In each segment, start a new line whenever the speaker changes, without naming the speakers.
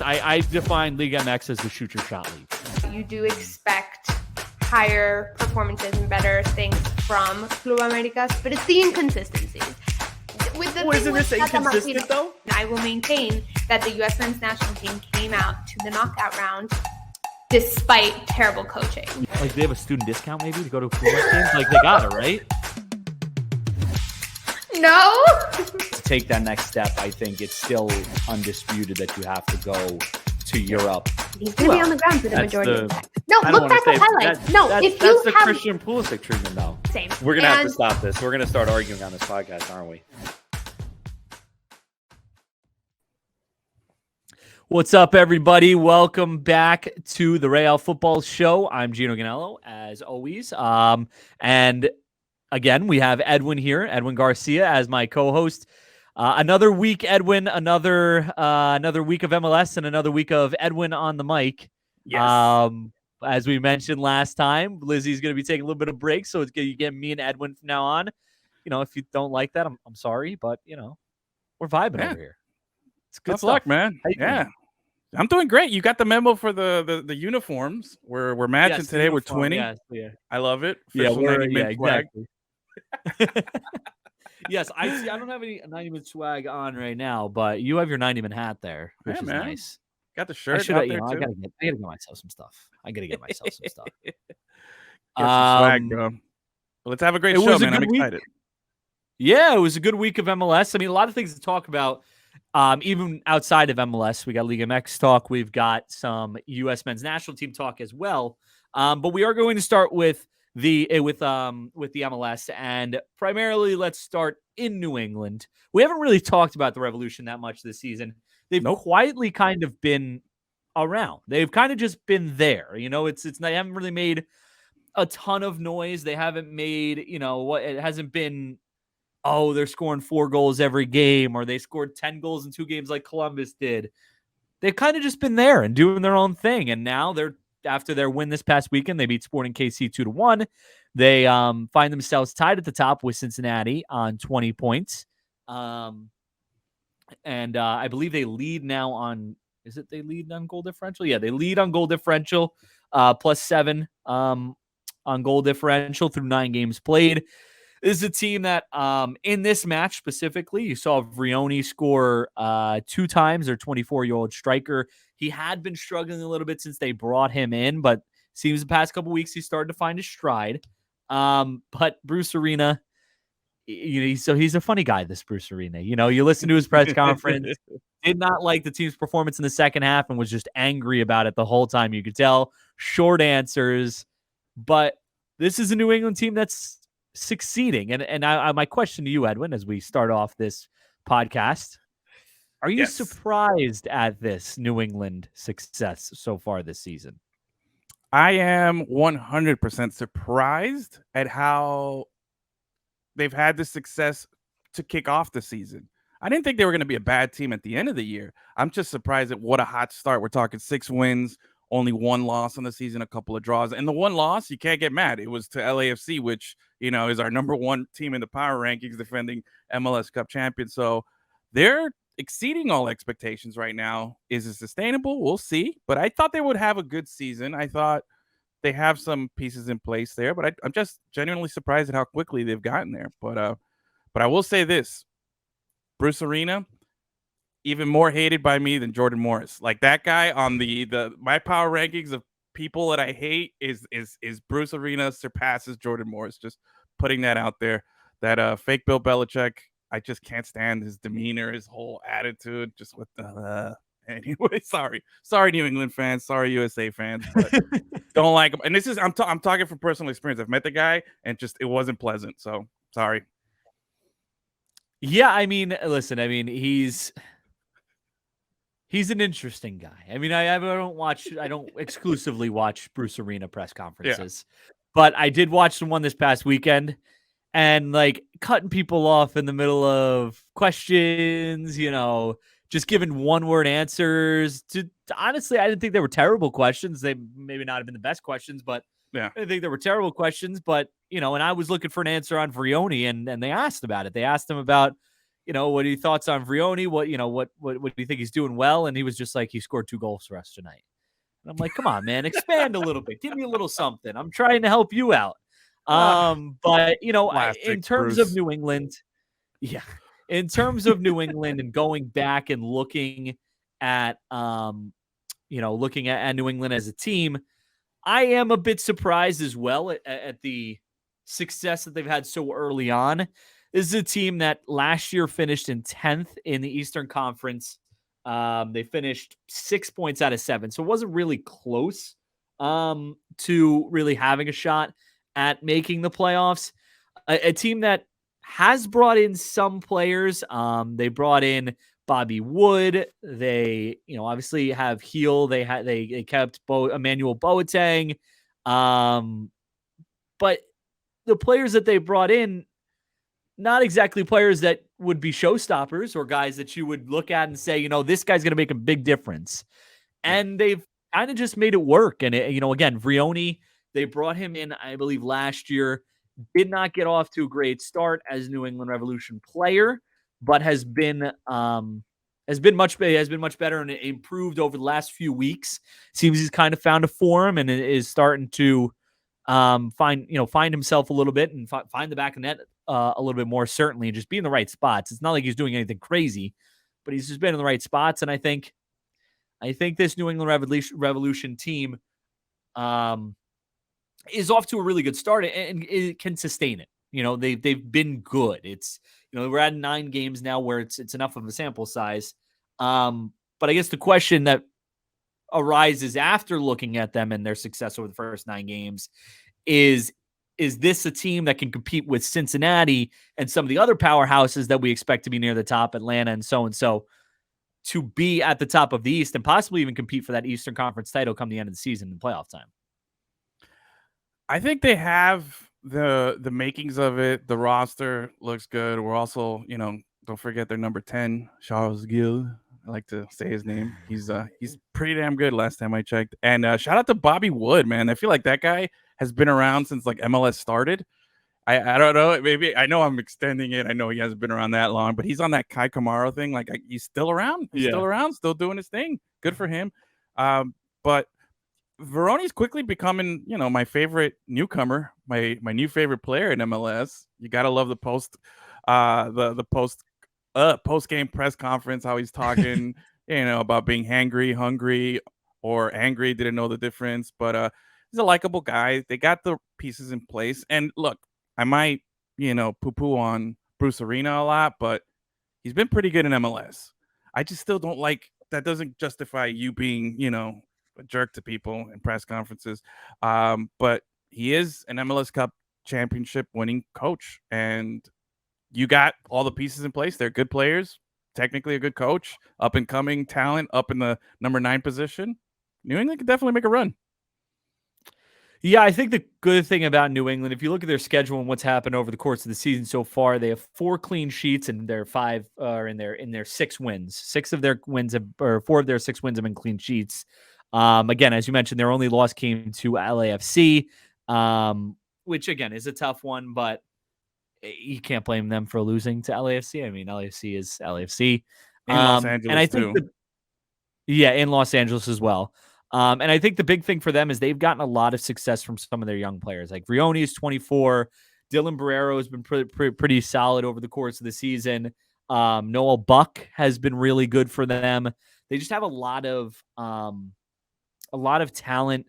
I define Liga MX as the shoot your shot league.
You do expect higher performances and better things from Club Americas, but it's the inconsistencies.
Isn't this inconsistent though?
I will maintain that the U.S. men's national team came out to the knockout round despite terrible coaching.
Like they have a student discount maybe to go to a Pumas game? Like they got it, right?
No.
To take that next step, I think it's still undisputed that you have to go to Europe.
He's going to be on the ground for the majority of the time. No,
I
look back at highlights.
That's the Christian Pulisic treatment, though.
Same.
We're going to have to stop this. We're going to start arguing on this podcast, aren't we?
What's up, everybody? Welcome back to the Real Futbol Show. I'm Geno Gonnello, as always. And again, we have Edwin here, Edwin Garcia, as my co-host. Another week, Edwin. Another week of MLS and another week of Edwin on the mic.
Yes.
As we mentioned last time, Lizzie's going to be taking a little bit of break, so it's going to get me and Edwin from now on. You know, if you don't like that, I'm sorry, but you know, we're vibing over here. It's good
Tough
stuff.
luck, man. Yeah. I'm doing great. You got the memo for the uniforms. We're matching today. We're twinning.
Yeah.
I love it.
Exactly. Yes, I see. I don't have any 90-minute swag on right now, but you have your 90-minute hat there, which is nice.
Got the shirt
I
out there too.
I gotta get myself some stuff.
Swag, bro. Well, let's have a great show, man. I'm excited.
Yeah, it was a good week of MLS. I mean, a lot of things to talk about. Even outside of MLS, we got Liga MX talk. We've got some U.S. men's national team talk as well. But we are going to start with the MLS, and primarily let's start in New England. We haven't really talked about the Revolution that much this season. They've quietly kind of been around. They've kind of just been there. You know, they haven't really made a ton of noise. They haven't made, it hasn't been, oh, they're scoring 4 goals every game, or they scored 10 goals in 2 games like Columbus did. They've kind of just been there and doing their own thing. And now after their win this past weekend, they beat Sporting KC 2-1. They find themselves tied at the top with Cincinnati on 20 points. And I believe they lead now on, they lead on goal differential? Yeah, they lead on goal differential, +7 on goal differential through 9 games played. This is a team that in this match specifically, you saw Vrioni score 2 times, their 24-year-old striker. He had been struggling a little bit since they brought him in, but seems the past couple weeks he started to find his stride. But Bruce Arena, he's a funny guy, this Bruce Arena. You know, you listen to his press conference, did not like the team's performance in the second half and was just angry about it the whole time. You could tell, short answers, but this is a New England team that's succeeding. And my question to you, Edwin, as we start off this podcast, are you surprised at this New England success so far this season?
I am 100% surprised at how they've had the success to kick off the season. I didn't think they were going to be a bad team at the end of the year. I'm just surprised at what a hot start. We're talking 6 wins, only 1 loss on the season, a couple of draws. And the 1 loss, you can't get mad. It was to LAFC, which, is our number 1 team in the power rankings, defending MLS Cup champion. So they're exceeding all expectations right now. Is it sustainable? We'll see. But I thought they would have a good season. I thought they have some pieces in place there. But I'm just genuinely surprised at how quickly they've gotten there. But I will say this. Bruce Arena, even more hated by me than Jordan Morris. Like that guy on my power rankings of people that I hate is Bruce Arena surpasses Jordan Morris. Just putting that out there. That fake Bill Belichick, I just can't stand his demeanor, his whole attitude. Just with anyway, sorry, New England fans, sorry USA fans, but don't like him. And this is I'm talking from personal experience. I've met the guy and just it wasn't pleasant. So sorry.
Yeah, I mean, listen, he's an interesting guy. I mean, I don't exclusively watch Bruce Arena press conferences, but I did watch the one this past weekend, and like cutting people off in the middle of questions, just giving 1-word answers. Honestly, I didn't think they were terrible questions. They maybe not have been the best questions, but I didn't think they were terrible questions. But and I was looking for an answer on Vrioni, and they asked about it. They asked him about, what are your thoughts on Vrioni? What do you think he's doing well? And he was just like, he scored 2 goals for us tonight. And I'm like, come on, man, expand a little bit. Give me a little something. I'm trying to help you out. But in terms of New England, in terms of New England and going back and looking at, looking at New England as a team, I am a bit surprised as well at the success that they've had so early on. This is a team that last year finished in 10th in the Eastern Conference. They finished 6 points out of 7, so it wasn't really close to really having a shot at making the playoffs. A team that has brought in some players. They brought in Bobby Wood. They, obviously have Heel. They kept Emmanuel Boateng. But the players that they brought in, not exactly players that would be showstoppers or guys that you would look at and say, this guy's going to make a big difference. And they've kind of just made it work. And, again, Vrioni, they brought him in, I believe, last year. Did not get off to a great start as New England Revolution player, but has been much better and improved over the last few weeks. Seems he's kind of found a form and is starting to find himself a little bit and find the back of net a little bit more, certainly, and just be in the right spots. It's not like he's doing anything crazy, but he's just been in the right spots. And I think this New England Revolution team is off to a really good start and it can sustain it. They've been good. It's, we're at 9 games now where it's enough of a sample size. But I guess the question that arises after looking at them and their success over the first 9 games is this a team that can compete with Cincinnati and some of the other powerhouses that we expect to be near the top, Atlanta and so, to be at the top of the East and possibly even compete for that Eastern Conference title come the end of the season in playoff time?
I think they have the makings of it. The roster looks good. We're also, don't forget their number 10, Charles Gill. I like to say his name. He's pretty damn good last time I checked. And shout out to Bobby Wood, man. I feel like that guy has been around since like MLS started. I don't know. Maybe I know I'm extending it. I know he hasn't been around that long, but he's on that Kai Kamara thing. Like he's still around. He's still around, still doing his thing. Good for him. But Veroni's quickly becoming, my favorite newcomer, my new favorite player in MLS. You gotta love the post game press conference, how he's talking, about being hungry, or angry, didn't know the difference. But he's a likable guy. They got the pieces in place. And look, I might, poo-poo on Bruce Arena a lot, but he's been pretty good in MLS. I just still don't like that. Doesn't justify you being, a jerk to people in press conferences. But he is an MLS Cup championship winning coach, and you got all the pieces in place. They're good players, technically a good coach, up and coming talent, up in the number 9 position. New England could definitely make a run.
Yeah, I think the good thing about New England, if you look at their schedule and what's happened over the course of the season so far, they have 4 clean sheets and their 5 are in their 6 wins. 4 of their 6 wins have been clean sheets. Again, as you mentioned, their only loss came to LAFC, which again is a tough one, but you can't blame them for losing to LAFC. I mean, LAFC is LAFC.
In Los Angeles,
and I think
too.
In Los Angeles as well. And I think the big thing for them is they've gotten a lot of success from some of their young players. Like Vrioni is 24. Dylan Barrero has been pretty solid over the course of the season. Noel Buck has been really good for them. They just have a lot of talent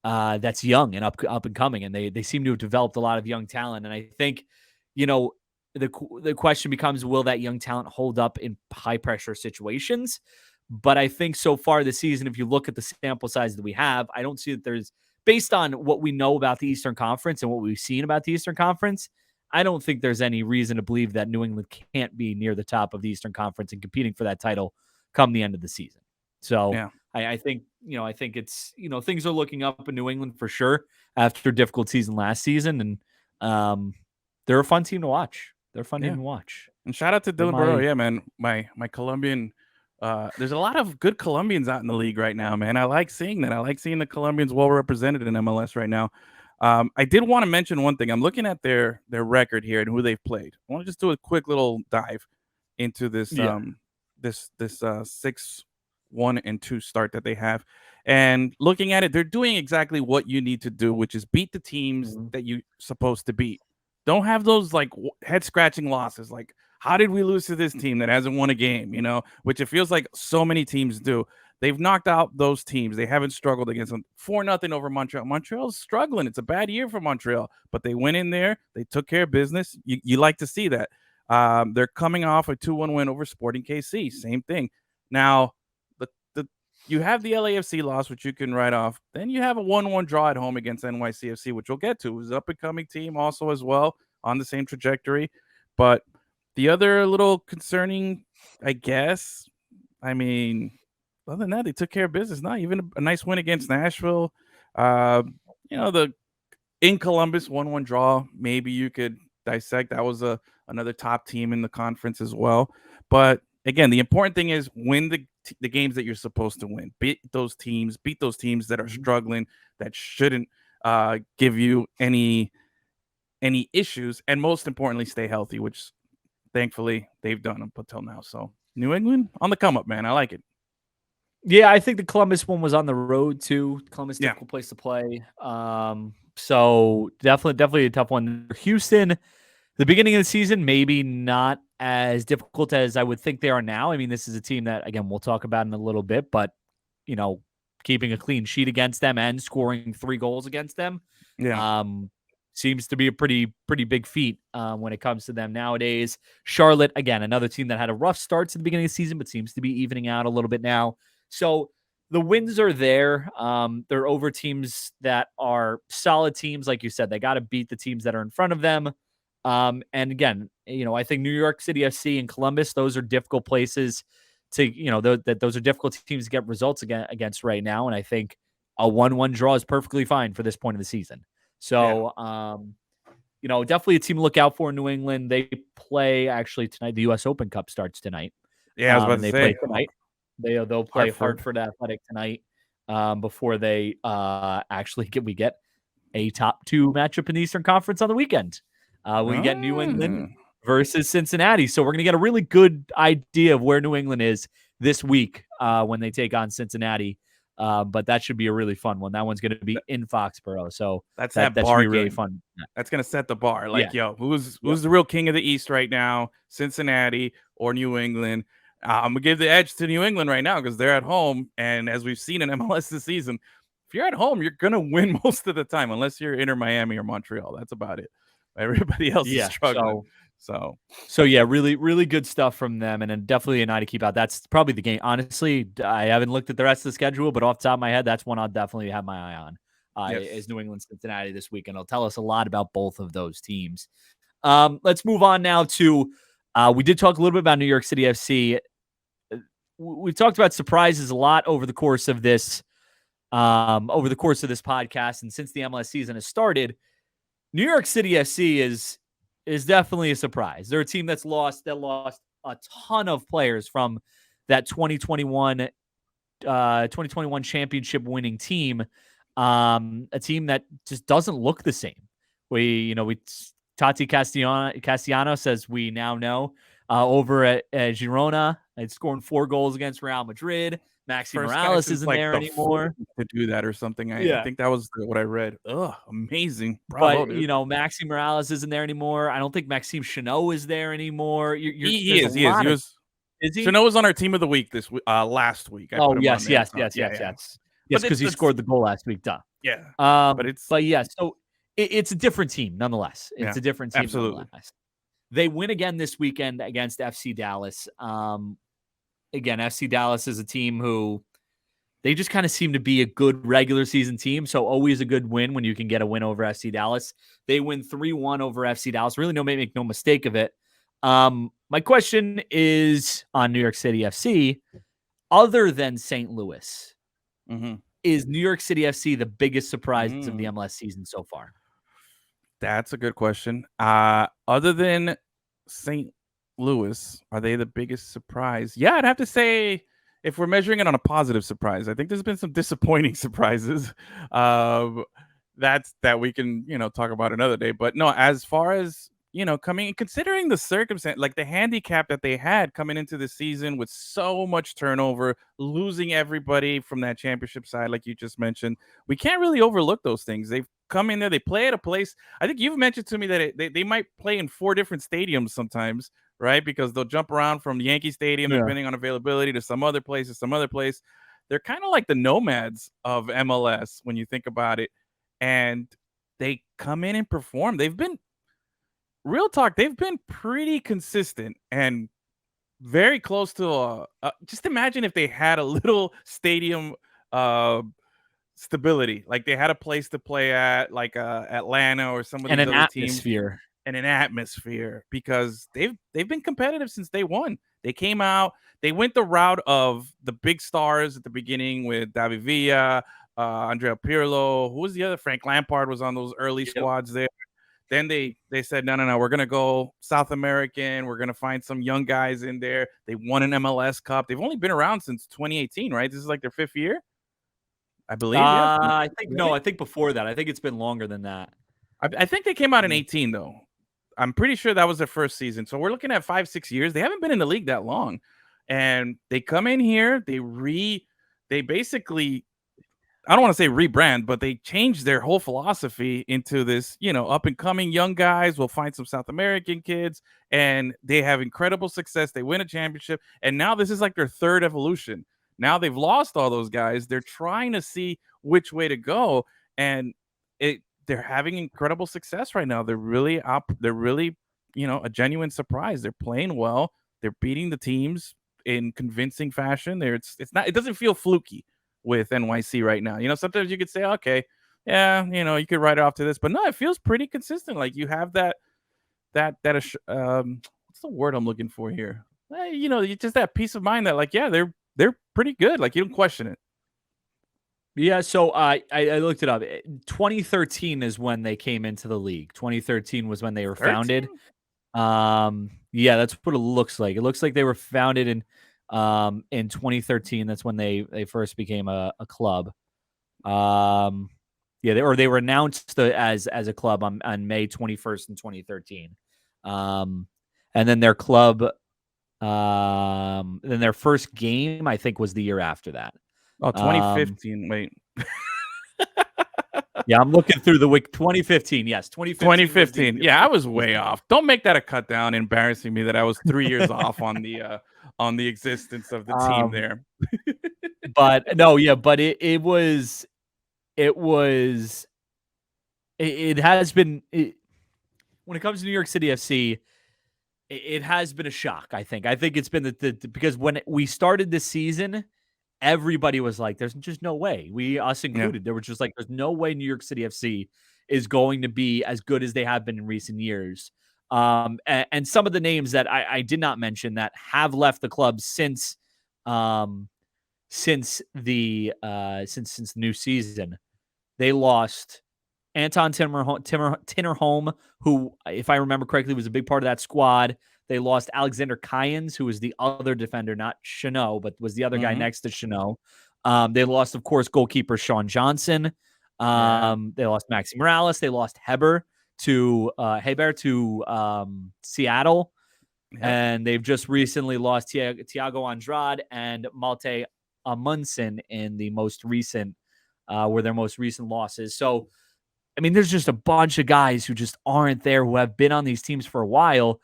that's young and up and coming, and they seem to have developed a lot of young talent. And I think, the question becomes, will that young talent hold up in high pressure situations? But I think so far this season, if you look at the sample size that we have, I don't see that there's, based on what we know about the Eastern Conference and what we've seen about the Eastern Conference, I don't think there's any reason to believe that New England can't be near the top of the Eastern Conference and competing for that title come the end of the season. So yeah. I think it's, things are looking up in New England for sure after a difficult season last season. And they're a fun team to watch. They're a fun team to watch.
And shout out to Dylan Barrero. Yeah, man. My Colombian, there's a lot of good Colombians out in the league right now, man. I like seeing that. I like seeing the Colombians well represented in MLS right now. I did want to mention one thing. I'm looking at their record here and who they've played. I want to just do a quick little dive. into this 6-1-2 start that they have. And looking at it, they're doing exactly what you need to do, which is beat the teams that you're supposed to beat. Don't have those like head scratching losses. Like, how did we lose to this team that hasn't won a game? Which it feels like so many teams do. They've knocked out those teams. They haven't struggled against them. 4-0 over Montreal. Montreal's struggling. It's a bad year for Montreal, but they went in there. They took care of business. You like to see that. They're coming off a 2-1 win over Sporting KC. Same thing. Now, you have the LAFC loss, which you can write off. Then you have a 1-1 draw at home against NYCFC, which we'll get to. It was an up-and-coming team also as well on the same trajectory. But the other little concerning, I guess, other than that, they took care of business. Not even a nice win against Nashville. In Columbus, 1-1 draw. Maybe you could dissect. That was another top team in the conference as well. But again, the important thing is win the games that you're supposed to win. Beat those teams that are struggling, that shouldn't give you any issues, and most importantly, stay healthy, which thankfully they've done up until now. So New England on the come up, man. I like it.
Yeah, I think the Columbus one was on the road too. Columbus, difficult place to play. So definitely a tough one. Houston, the beginning of the season, maybe not as difficult as I would think they are now. I mean, this is a team that, again, we'll talk about in a little bit, but, keeping a clean sheet against them and scoring 3 goals against them seems to be a pretty big feat when it comes to them nowadays. Charlotte, again, another team that had a rough start to the beginning of the season, but seems to be evening out a little bit now. So the wins are there. They're over teams that are solid teams. Like you said, they got to beat the teams that are in front of them. And again, I think New York City FC and Columbus, those are difficult places to, those are difficult teams to get results against right now. And I think a 1-1 draw is perfectly fine for this point of the season. So, definitely a team to look out for in New England. They play actually tonight. The U.S. Open Cup starts tonight.
Yeah, I was about to say.
Play tonight. They'll play Hartford Athletic tonight before they actually get a top 2 matchup in the Eastern Conference on the weekend. We get New England versus Cincinnati. So we're going to get a really good idea of where New England is this week when they take on Cincinnati. But that should be a really fun one. That one's going to be in Foxborough. So that should be really fun.
That's going to set the bar. Who's the real king of the East right now? Cincinnati or New England? I'm going to give the edge to New England right now because they're at home. And as we've seen in MLS this season, if you're at home, you're going to win most of the time, unless you're Inter Miami or Montreal. That's about it. Everybody else is struggling. So yeah, really, really good stuff from them, and then definitely an eye to keep out. That's probably the game. Honestly, I haven't looked at the rest of the schedule, but off the top of my head, that's one I'll definitely have my eye on. Is New England Cincinnati this week, and it'll tell us a lot about both of those teams. Let's move on now to. We did talk a little bit about New York City FC. We've talked about surprises a lot over the course of this podcast, and since the MLS season has started, New York City FC is definitely a surprise. They're a team that lost a ton of players from that 2021 championship winning team. A team that just doesn't look the same. Tati Castellanos, as we now know, over at Girona, it's scoring 4 goals against Real Madrid. Maxi Morales isn't there anymore to do that or something. I think that was what I read. Amazing. Bravo,
but dude. Maxi Morales isn't there anymore. I don't think Maxime Chenot is there anymore.
He is. Is he? Chenot was on our team of the week last week.
Yes. Because he scored the goal last week. Duh.
Yeah.
So it's a different team nonetheless. It's a different team.
Absolutely.
Nonetheless. They win again this weekend against FC Dallas. Again, FC Dallas is a team who they just kind of seem to be a good regular season team. So always a good win when you can get a win over FC Dallas. They win 3-1 over FC Dallas. Really, make no mistake of it. My question is on New York City FC. Other than St. Louis, is New York City FC the biggest surprise of the MLS season so far?
That's a good question. Other than St. Louis, are they the biggest surprise? Yeah, I'd have to say, if we're measuring it on a positive surprise, I think there's been some disappointing surprises that we can talk about another day. But no, as far as coming considering the circumstance, like the handicap that they had coming into the season with so much turnover, losing everybody from that championship side, like you just mentioned, we can't really overlook those things. They've come in there, they play at a place. I think you've mentioned to me that they might play in 4 different stadiums sometimes, right? Because they'll jump around from Yankee Stadium, depending on availability, to some other place, They're kind of like the nomads of MLS when you think about it. And they come in and perform. They've been real talk. They've been pretty consistent and very close to just imagine if they had a little stadium stability, like they had a place to play at, like Atlanta or some of
And
these
an
other teams,
atmosphere.
and an atmosphere, because they've been competitive since day one. They came out, they went the route of the big stars at the beginning with David Villa, Andrea Pirlo. Who was the other? Frank Lampard was on those early squads there. Then they said, no, we're going to go South American. We're going to find some young guys in there. They won an MLS Cup. They've only been around since 2018, right? This is like their 5th year, I believe.
I think before that. I think it's been longer than that.
I think they came out in 18, though. I'm pretty sure that was their first season. So we're looking at 5-6 years. They haven't been in the league that long. And they come in here, they basically, I don't want to say rebrand, but they changed their whole philosophy into this, up and coming young guys. We'll find some South American kids, and they have incredible success. They win a championship, and now this is like their 3rd evolution. Now they've lost all those guys. They're trying to see which way to go, and they're having incredible success right now. They're really up. They're really, a genuine surprise. They're playing well. They're beating the teams in convincing fashion. It doesn't feel fluky with NYC right now. Sometimes you could say, okay, yeah, you could write it off to this, but no, it feels pretty consistent. Like you have that what's the word I'm looking for here? Just that peace of mind that, like, yeah, they're pretty good. Like you don't question it.
Yeah, so I looked it up. 2013 is when they came into the league. 2013 was when they were founded. Yeah, that's what it looks like. It looks like they were founded in 2013. That's when they first became a club. Yeah, they were announced as a club on May 21st in 2013. And then their club, then their first game, I think, was the year after that.
Oh, 2015. Wait.
Yeah, I'm looking through the week. 2015. Yes,
2015. Yeah, I was way off. Don't make that a cut down, embarrassing me that I was 3 years off on the existence of the team there.
But no, yeah, but it has been, when it comes to New York City FC, it has been a shock. I think it's been because when we started this season, everybody was like, there's just no way, us included. There was just like, there's no way New York City FC is going to be as good as they have been in recent years. And some of the names that I did not mention that have left the club since the new season, they lost Anton Tinnerholm, who, if I remember correctly, was a big part of that squad. They lost Alexander Kyans, who was the other defender, not Geno, but was the other guy next to Geno. They lost, of course, goalkeeper Sean Johnson. They lost Maxi Morales. They lost Heber to Seattle. Yep. And they've just recently lost Thiago Andrade and Malte Amundsen in the most recent, were their most recent losses. So, I mean, there's just a bunch of guys who just aren't there, who have been on these teams for a while.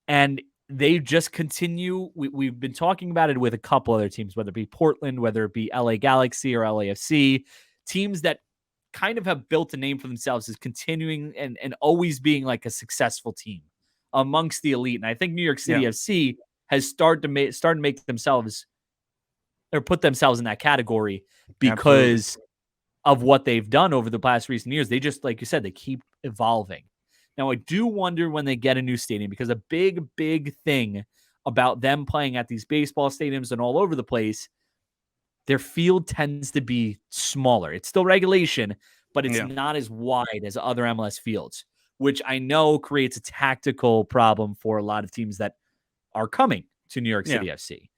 And they just continue. We've been talking about it with a couple other teams, whether it be Portland, whether it be LA Galaxy or LAFC, teams that kind of have built a name for themselves as continuing and always being like a successful team amongst the elite. And I think New York City FC has started to make themselves, or put themselves in that category because of what they've done over the past recent years. They just, like you said, they keep evolving. Now, I do wonder when they get a new stadium, because a big, big thing about them playing at these baseball stadiums and all over the place, their field tends to be smaller. It's still regulation, but it's not as wide as other MLS fields, which I know creates a tactical problem for a lot of teams that are coming to New York City FC.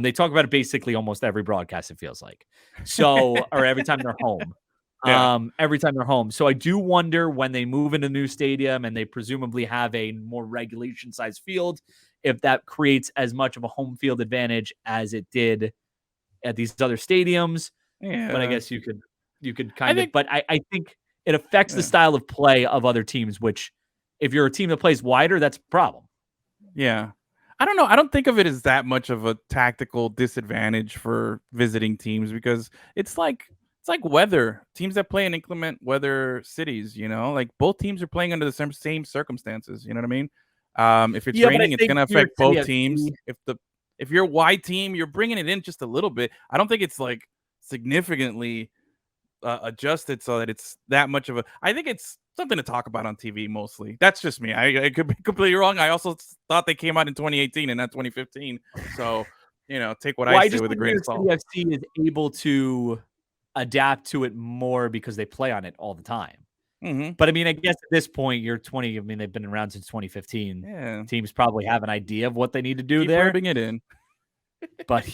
They talk about it basically almost every broadcast, it feels like. So, or every time they're home. every time they're home. So I do wonder when they move into a new stadium and they presumably have a more regulation sized field, if that creates as much of a home field advantage as it did at these other stadiums.
Yeah.
But I guess you could
I
kind of,
think-
but I think it affects the style of play of other teams, which if you're a team that plays wider, that's a problem.
Yeah. I don't know. I don't think of it as that much of a tactical disadvantage for visiting teams because it's like weather. Teams that play in inclement weather cities, like both teams are playing under the same circumstances. You know what I mean? If it's raining, it's going to affect both teams. If you're a wide team, you're bringing it in just a little bit. I don't think it's like significantly adjusted so that it's that much of a. I think it's something to talk about on TV mostly. That's just me. I could be completely wrong. I also thought they came out in 2018 and not 2015. So, take what I say with a grain of salt.
UFC is able to adapt to it more because they play on it all the time.
Mm-hmm.
But I mean, I guess at this point, you're 20. I mean, they've been around since 2015.
Yeah.
Teams probably have an idea of what they need to do
Keep
there.
rubbing it in.
But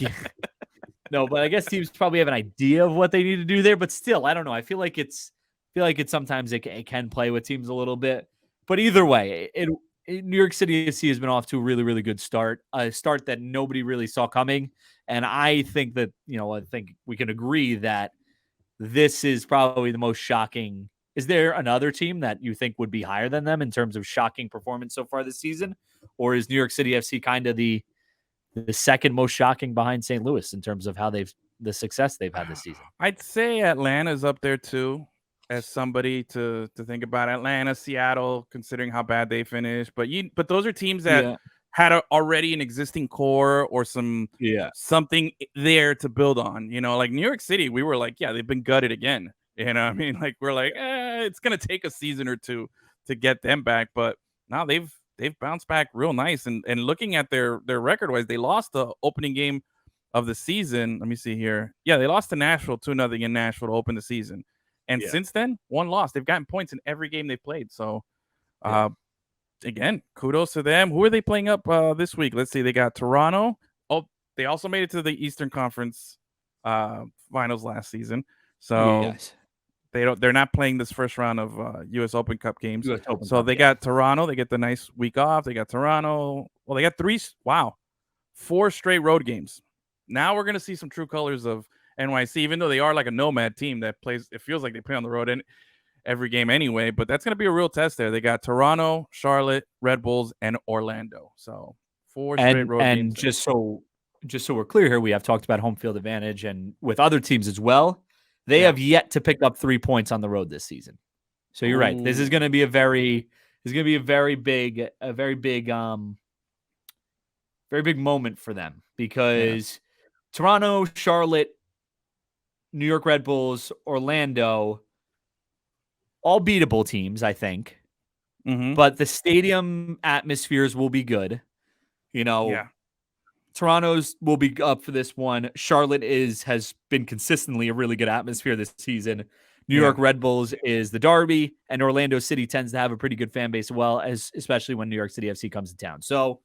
no, but I guess teams probably have an idea of what they need to do there. But still, I don't know. I feel like it's sometimes it can play with teams a little bit. But either way, New York City FC has been off to a really, really good start. A start that nobody really saw coming. And I think that, I think we can agree that this is probably the most shocking. Is there another team that you think would be higher than them in terms of shocking performance so far this season? Or is New York City FC kind of the second most shocking behind St. Louis in terms of how the success they've had this season?
I'd say Atlanta's up there too as somebody to think about. Atlanta, Seattle, considering how bad they finished. But those are teams that had already an existing core or something there to build on. Like New York City, we were like, they've been gutted again. I mean, like we're like, it's gonna take a season or two to get them back. But now they've bounced back real nice. And looking at their record wise, they lost the opening game of the season. Let me see here. Yeah, they lost to Nashville 2-0 in Nashville to open the season. And since then, one loss. They've gotten points in every game they played. So again, kudos to them. Who are they playing up this week? Let's see. They got Toronto. Oh, they also made it to the Eastern Conference finals last season. So they're not playing this first round of US Open Cup games. They got Toronto. They get the nice week off. They got Toronto. Well, they got 4 straight road games. Now we're going to see some true colors of NYC, even though they are like a nomad team that plays. It feels like they play on the road in every game anyway, but that's going to be a real test there. They got Toronto, Charlotte, Red Bulls, and Orlando. So 4 straight road games.
And just so we're clear here, we have talked about home field advantage, and with other teams as well, they have yet to pick up 3 points on the road this season. So you're right. This is going to be a very big moment for them because Toronto, Charlotte, New York Red Bulls, Orlando, all beatable teams, I think.
Mm-hmm.
But the stadium atmospheres will be good. Toronto's will be up for this one. Charlotte has been consistently a really good atmosphere this season. New York Red Bulls is the derby, and Orlando City tends to have a pretty good fan base as well, especially when New York City FC comes to town. So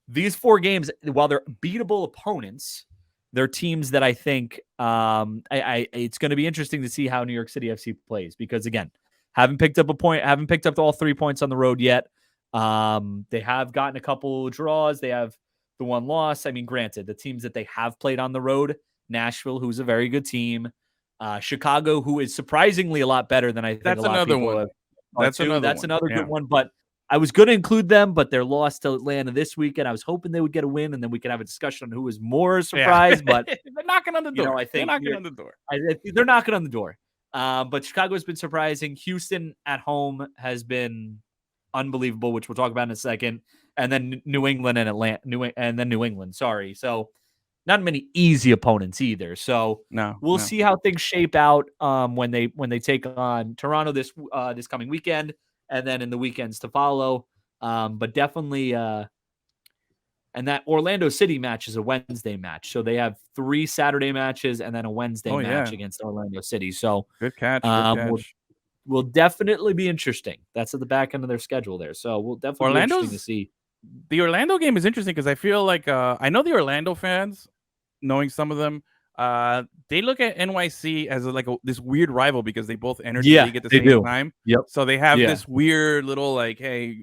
these 4 games, while they're beatable opponents, they're teams that I think it's going to be interesting to see how New York City FC plays because, again, haven't picked up all 3 points on the road yet. They have gotten a couple draws. They have the 1 loss. I mean, granted, the teams that they have played on the road, Nashville, who's a very good team, Chicago, who is surprisingly a lot better than I think.
That's another one.
That's another good one. But I was going to include them, but they're lost to Atlanta this weekend. I was hoping they would get a win, and then we can have a discussion on who was more surprised. But
they're knocking on the door.
I think
they're knocking on the door.
They're knocking on the door. But Chicago has been surprising. Houston at home has been unbelievable, which we'll talk about in a second. And then New England and New England. Sorry. So not many easy opponents either. So we'll see how things shape out when they take on Toronto this coming weekend, and then in the weekends to follow. But definitely, and that Orlando City match is a Wednesday match. So they have 3 Saturday matches and then a Wednesday match against Orlando City. So
good catch.
Will definitely be interesting. That's at the back end of their schedule there. So we'll definitely be interesting to see.
The Orlando game is interesting because I feel like I know the Orlando fans, knowing some of them, They look at NYC as this weird rival because they both entered the
Yeah,
league at the
they
same
do.
time.
Yep.
So they have
Yeah.
this weird little like, hey,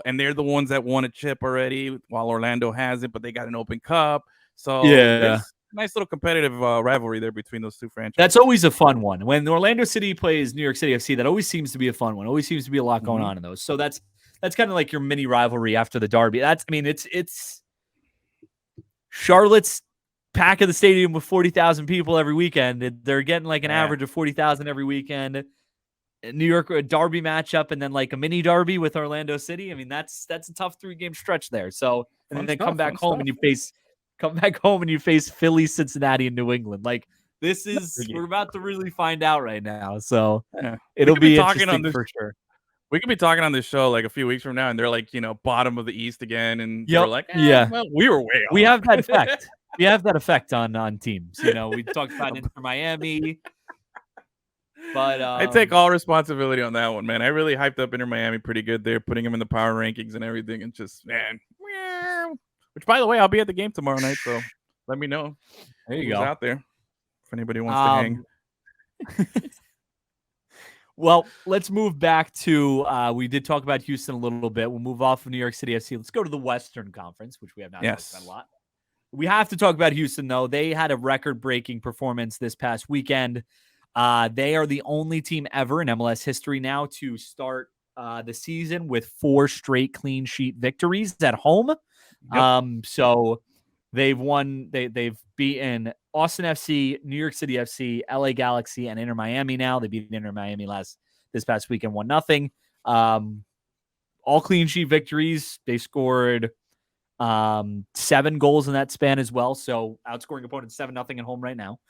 and they're the ones that won a chip already, while Orlando hasn't, but they got an open cup. So
Yeah.
there's a nice little competitive rivalry there between those two franchises.
That's always a fun one. When Orlando City plays New York City FC, that always seems to be a fun one. Always seems to be a lot going on in those. So that's kind of like your mini rivalry after the derby. It's Charlotte's pack of the stadium with 40,000 people every weekend. They're getting like an average of 40,000 every weekend. New York, a derby matchup, and then like a mini derby with Orlando City. I mean, that's a tough 3-game stretch there. So, and then come back home and you face Philly, Cincinnati, and New England. Like we're about to really find out right now. So it'll be interesting for sure.
We could be talking on this show like a few weeks from now, and they're like, bottom of the East again, and we're like, well, we were way off.
We have that effect. We have that effect on teams. We talked about Inter Miami, but
I take all responsibility on that one, man. I really hyped up Inter Miami pretty good there, putting them in the power rankings and everything, and just which, by the way, I'll be at the game tomorrow night, so let me know.
There you go.
Out there if anybody wants to hang.
Well, let's move back to we did talk about Houston a little bit. We'll move off of New York City FC. Let's go to the Western Conference, which we have not talked about a lot. We have to talk about Houston, though. They had a record-breaking performance this past weekend. They are the only team ever in MLS history now to start the season with 4 straight clean sheet victories at home. Yep. So they've won. They've beaten Austin FC, New York City FC, LA Galaxy, and Inter Miami now. They beat Inter Miami this past weekend 1-0. All clean sheet victories. They scored 7 goals in that span as well. So outscoring opponents 7-0 at home right now.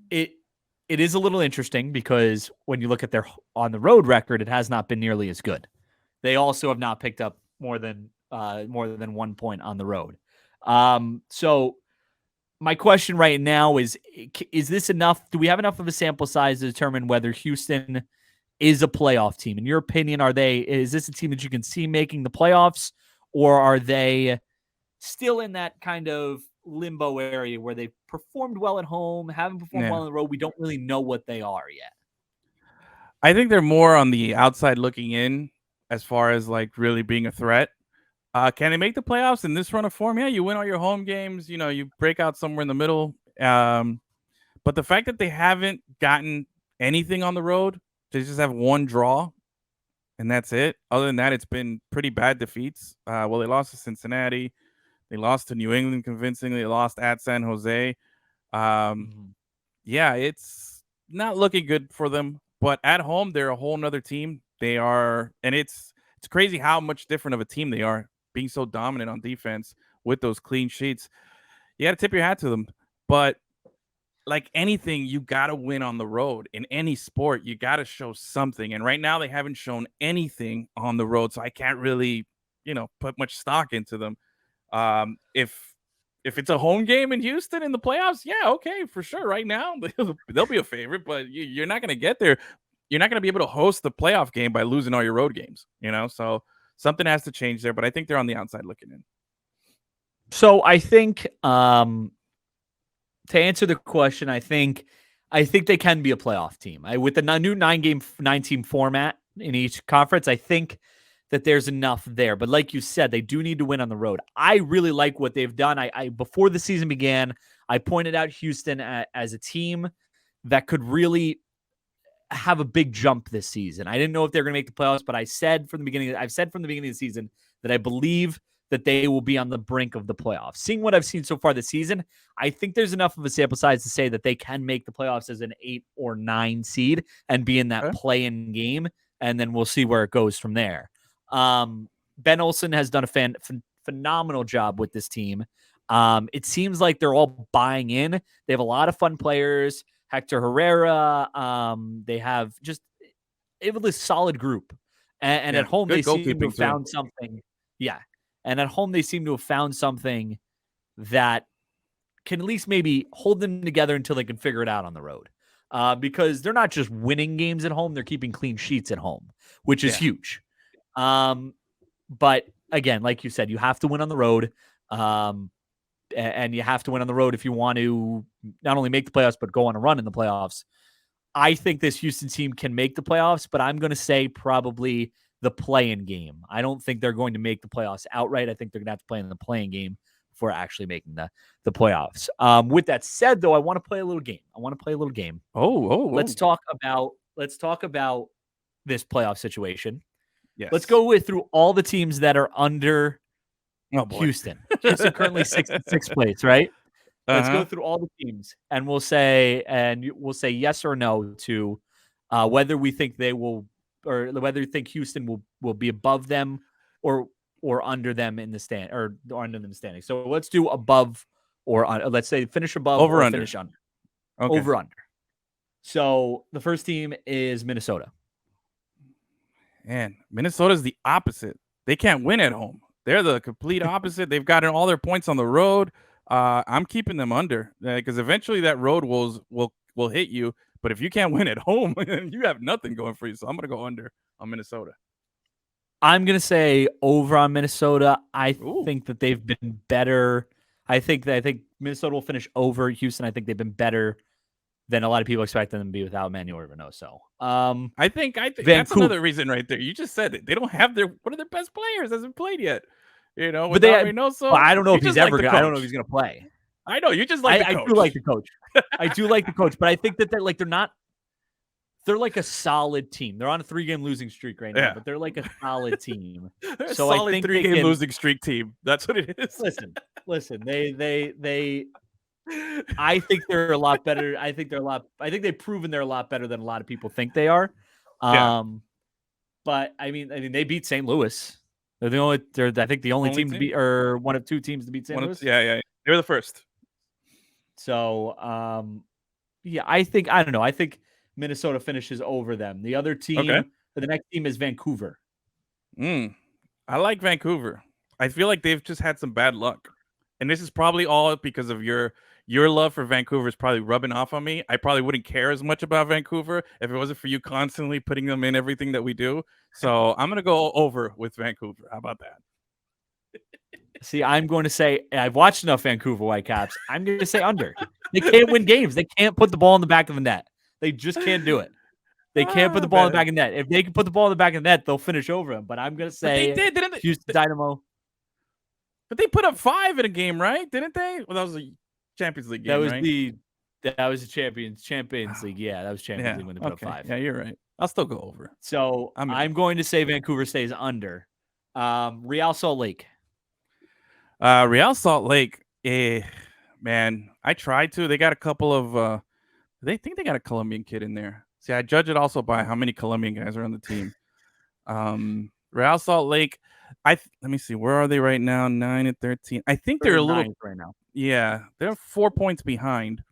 It is a little interesting because when you look at their on the road record, it has not been nearly as good. They also have not picked up more than 1 point on the road. So my question right now is this enough? Do we have enough of a sample size to determine whether Houston is a playoff team? In your opinion, is this a team that you can see making the playoffs, or are they still in that kind of limbo area where they performed well at home, haven't performed well on the road? We don't really know what they are yet.
I think they're more on the outside looking in as far as like really being a threat. Can they make the playoffs in this run of form? Yeah, you win all your home games. You break out somewhere in the middle. But the fact that they haven't gotten anything on the road, they just have 1 draw, and that's it. Other than that, it's been pretty bad defeats. They lost to Cincinnati. They lost to New England convincingly. They lost at San Jose. Yeah, it's not looking good for them. But at home, they're a whole nother team. They are, and it's crazy how much different of a team they are, being so dominant on defense with those clean sheets. You got to tip your hat to them. But like anything, you got to win on the road. In any sport, you got to show something. And right now, they haven't shown anything on the road. So I can't really, put much stock into them. If it's a home game in Houston in the playoffs, yeah, okay, for sure. Right now, they'll be a favorite, but you're not going to get there. You're not going to be able to host the playoff game by losing all your road games, So something has to change there, but I think they're on the outside looking in.
So I think to answer the question, I think they can be a playoff team. With the new 9-team format in each conference, I think that there's enough there. But like you said, they do need to win on the road. I really like what they've done. I before the season began, I pointed out Houston as a team that could really have a big jump this season. I didn't know if they were going to make the playoffs, but I've said from the beginning of the season that I believe that they will be on the brink of the playoffs. Seeing what I've seen so far this season, I think there's enough of a sample size to say that they can make the playoffs as an 8 or 9 seed and be in that play-in game, and then we'll see where it goes from there. Ben Olsen has done a phenomenal job with this team. It seems like they're all buying in. They have a lot of fun players. Hector Herrera. They have a solid group. And at home, they seem to have found something. Yeah. And at home, they seem to have found something that can at least maybe hold them together until they can figure it out on the road. Because they're not just winning games at home, they're keeping clean sheets at home, which is huge. But again, like you said, you have to win on the road. And you have to win on the road if you want to not only make the playoffs, but go on a run in the playoffs. I think this Houston team can make the playoffs, but I'm going to say probably the play-in game. I don't think they're going to make the playoffs outright. I think they're going to have to play in the play-in game before actually making the playoffs. With that said, though, I want to play a little game. Let's talk about this playoff situation.
Yes.
Let's go through all the teams that are under Houston. Houston currently 6th place, right? Let's go through all the teams, and we'll say yes or no to whether we think they will, or whether you think Houston will be above them or under them in the stand, or under them standing. So let's do above or let's say finish above
over
or
under.
Finish under.
Okay.
Over under. So the first team is Minnesota.
Man, Minnesota's the opposite. They can't win at home. They're the complete opposite. They've gotten all their points on the road. I'm keeping them under because eventually that road will hit you. But if you can't win at home, you have nothing going for you. So I'm going to go under on Minnesota.
I'm going to say over on Minnesota. I think that they've been better. I think Minnesota will finish over Houston. I think they've been better than a lot of people expect them to be without Manuel Reynoso.
I think that's another reason right there. You just said it. They don't have one of their best players hasn't played yet.
But Reynoso, I don't know if he's ever going. I don't know if he's going to play.
I know you just like the coach.
I do like the coach. I do like the coach, but I think that they're like a solid team. They're on a 3-game losing streak right now, but they're like a solid team.
They're a
so
solid
I think
3-game losing streak team. That's what it is.
Listen. I think they're a lot better. I think they've proven they're a lot better than a lot of people think they are. But I mean, they beat St. Louis. They're the only team to beat, or one of two teams to beat St. Louis.
Yeah. They were the first.
So, I don't know. I think Minnesota finishes over them. The other team, the next team is Vancouver.
I like Vancouver. I feel like they've just had some bad luck. And this is probably all because of your love for Vancouver is probably rubbing off on me. I probably wouldn't care as much about Vancouver if it wasn't for you constantly putting them in everything that we do. So I'm going to go over with Vancouver. How about that?
See, I'm going to say I've watched enough Vancouver Whitecaps. I'm going to say under. They can't win games. They can't put the ball in the back of the net. They just can't do it. They can't put the ball in the back of the net. If they can put the ball in the back of the net, they'll finish over them. But I'm going to say
they did, didn't they?
Houston Dynamo.
But they put up 5 in a game, right? Didn't they? Well, that was a Champions League game,
That was the Champions League. Yeah, that was Champions League when they put up 5.
Yeah, you're right. I'll still go over.
So I'm going to say Vancouver stays under. Real Salt Lake.
Real Salt Lake, man, I tried to. They got a couple of they think they got a Colombian kid in there. See, I judge it also by how many Colombian guys are on the team. Real Salt Lake, let me see, where are they right now? 9-13. I think they're a little
right now.
Yeah, they're 4 points behind.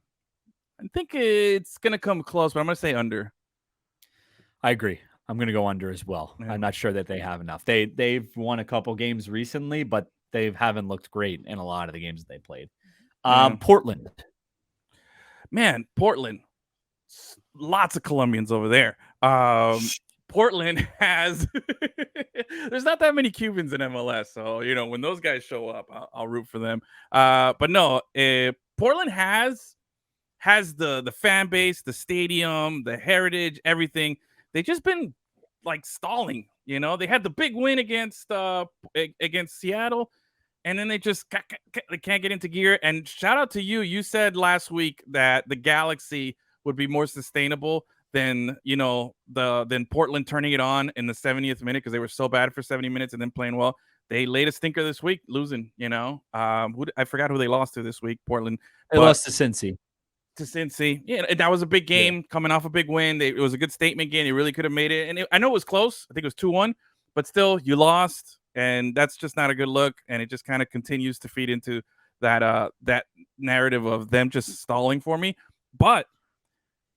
I think it's gonna come close, but I'm gonna say under.
I agree. I'm gonna go under as well.
Yeah.
I'm not sure that they have enough. They've won a couple games recently, but they haven't looked great in a lot of the games that they played. Portland.
Man, Portland. Lots of Colombians over there. Portland has there's not that many Cubans in MLS, so when those guys show up, I'll root for them. But no, Portland has the fan base, the stadium, the heritage, everything. They've just been like stalling. They had the big win against Seattle, and then they just they can't get into gear. And shout out to you. You said last week that the Galaxy would be more sustainable than than Portland turning it on in the 70th minute because they were so bad for 70 minutes and then playing well. They laid a stinker this week, losing. I forgot who they lost to this week. Portland.
They lost to Cincy.
Yeah, that was a big game coming off a big win. It was a good statement game. They really could have made it. And I know it was close. I think it was 2-1, but still you lost, and that's just not a good look. And it just kind of continues to feed into that narrative of them just stalling for me. But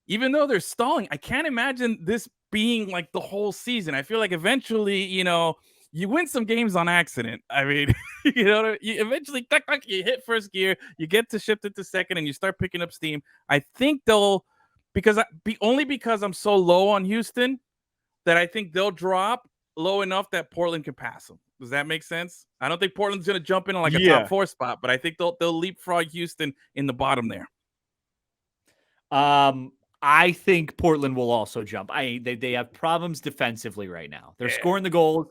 even though they're stalling, I can't imagine this being like the whole season. I feel like eventually, you win some games on accident. I mean, you eventually you hit first gear, you get to shift it to second, and you start picking up steam. I think only because I'm so low on Houston that I think they'll drop low enough that Portland can pass them. Does that make sense? I don't think Portland's going to jump in on like a
Yeah.
top 4 spot, but I think they'll leapfrog Houston in the bottom there.
I think Portland will also jump. They have problems defensively right now. They're scoring the goals,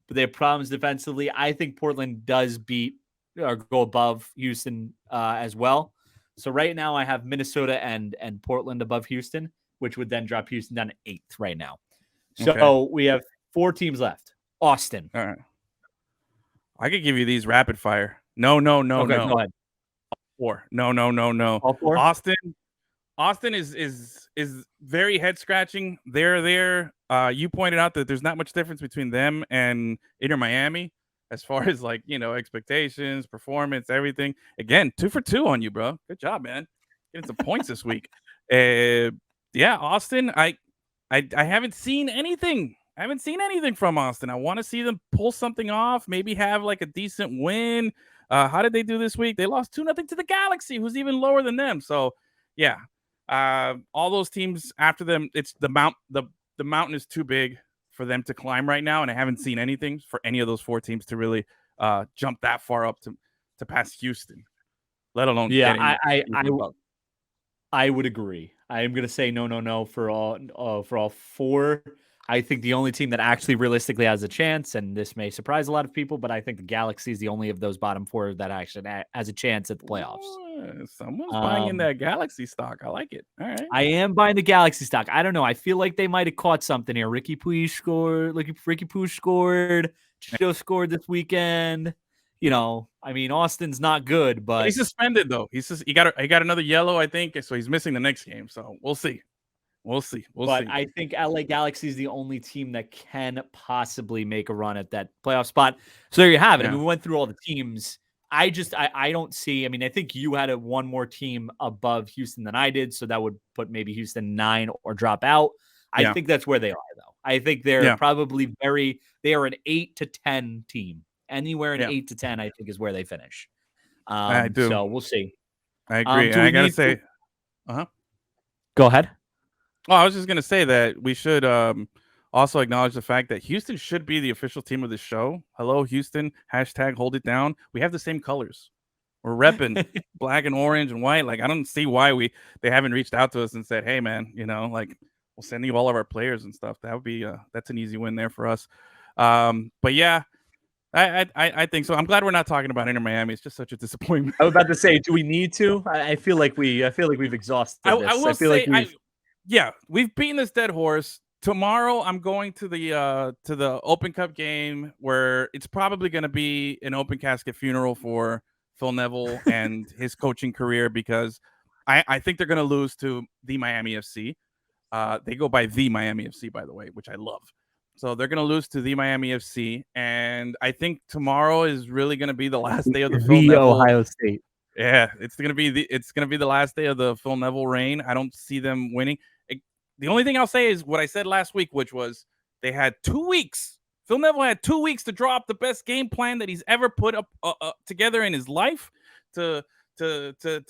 but they have problems defensively. I think Portland does beat or go above Houston as well. So right now I have Minnesota and Portland above Houston, which would then drop Houston down to 8th right now. So we have 4 teams left. Austin.
All right. I could give you these rapid fire. No.
Okay, go ahead.
4. No.
All 4?
Austin is very head scratching. They're there. You pointed out that there's not much difference between them and Inter Miami as far as like, expectations, performance, everything. Again, 2 for 2 on you, bro. Good job, man. Getting some points this week. Austin, I haven't seen anything. I haven't seen anything from Austin. I want to see them pull something off, maybe have like a decent win. How did they do this week? They lost 2-0 to the Galaxy, who's even lower than them. So, yeah. All those teams after them, it's the mountain is too big for them to climb right now, and I haven't seen anything for any of those 4 teams to really jump that far up to pass Houston, let alone
I would agree. I am going to say no for all 4. I think the only team that actually realistically has a chance, and this may surprise a lot of people, but I think the Galaxy is the only of those bottom 4 that actually has a chance at the playoffs.
Someone's buying in that Galaxy stock. I like it. All right.
I am buying the Galaxy stock. I don't know. I feel like they might have caught something here. Ricky Puig scored. Geno scored this weekend. Austin's not good, but
he's suspended though. He got another yellow, I think, so he's missing the next game. So we'll see. But
I think LA Galaxy is the only team that can possibly make a run at that playoff spot. So there you have it.
Yeah.
I mean, we went through all the teams. I don't see. I mean, I think you had one more team above Houston than I did, so that would put maybe Houston 9 or drop out. I think that's where they are, though. I think they're probably they are an 8 to 10 team. Anywhere in 8 to 10, I think, is where they finish.
I do.
So we'll see.
I agree. I gotta say,
Go ahead.
Oh, I was just gonna say that we should also acknowledge the fact that Houston should be the official team of the show. Hello, Houston. # hold it down. We have the same colors. We're repping black and orange and white. Like, I don't see why they haven't reached out to us and said, hey, man, we'll send you all of our players and stuff. That would be that's an easy win there for us. But yeah, I think so. I'm glad we're not talking about Inter Miami. It's just such a disappointment.
I was about to say, do we need to? I feel like we've exhausted this.
We've beaten this dead horse. Tomorrow, I'm going to the Open Cup game where it's probably going to be an open casket funeral for Phil Neville and his coaching career, because I think they're going to lose to the Miami FC. They go by the Miami FC, by the way, which I love. So they're going to lose to the Miami FC, and I think tomorrow is really going to be the last day of the Phil Neville.
Ohio State.
Yeah, it's going to be the last day of the Phil Neville reign. I don't see them winning. The only thing I'll say is what I said last week, which was they had 2 weeks. Phil Neville had 2 weeks to draw up the best game plan that he's ever put up together in his life to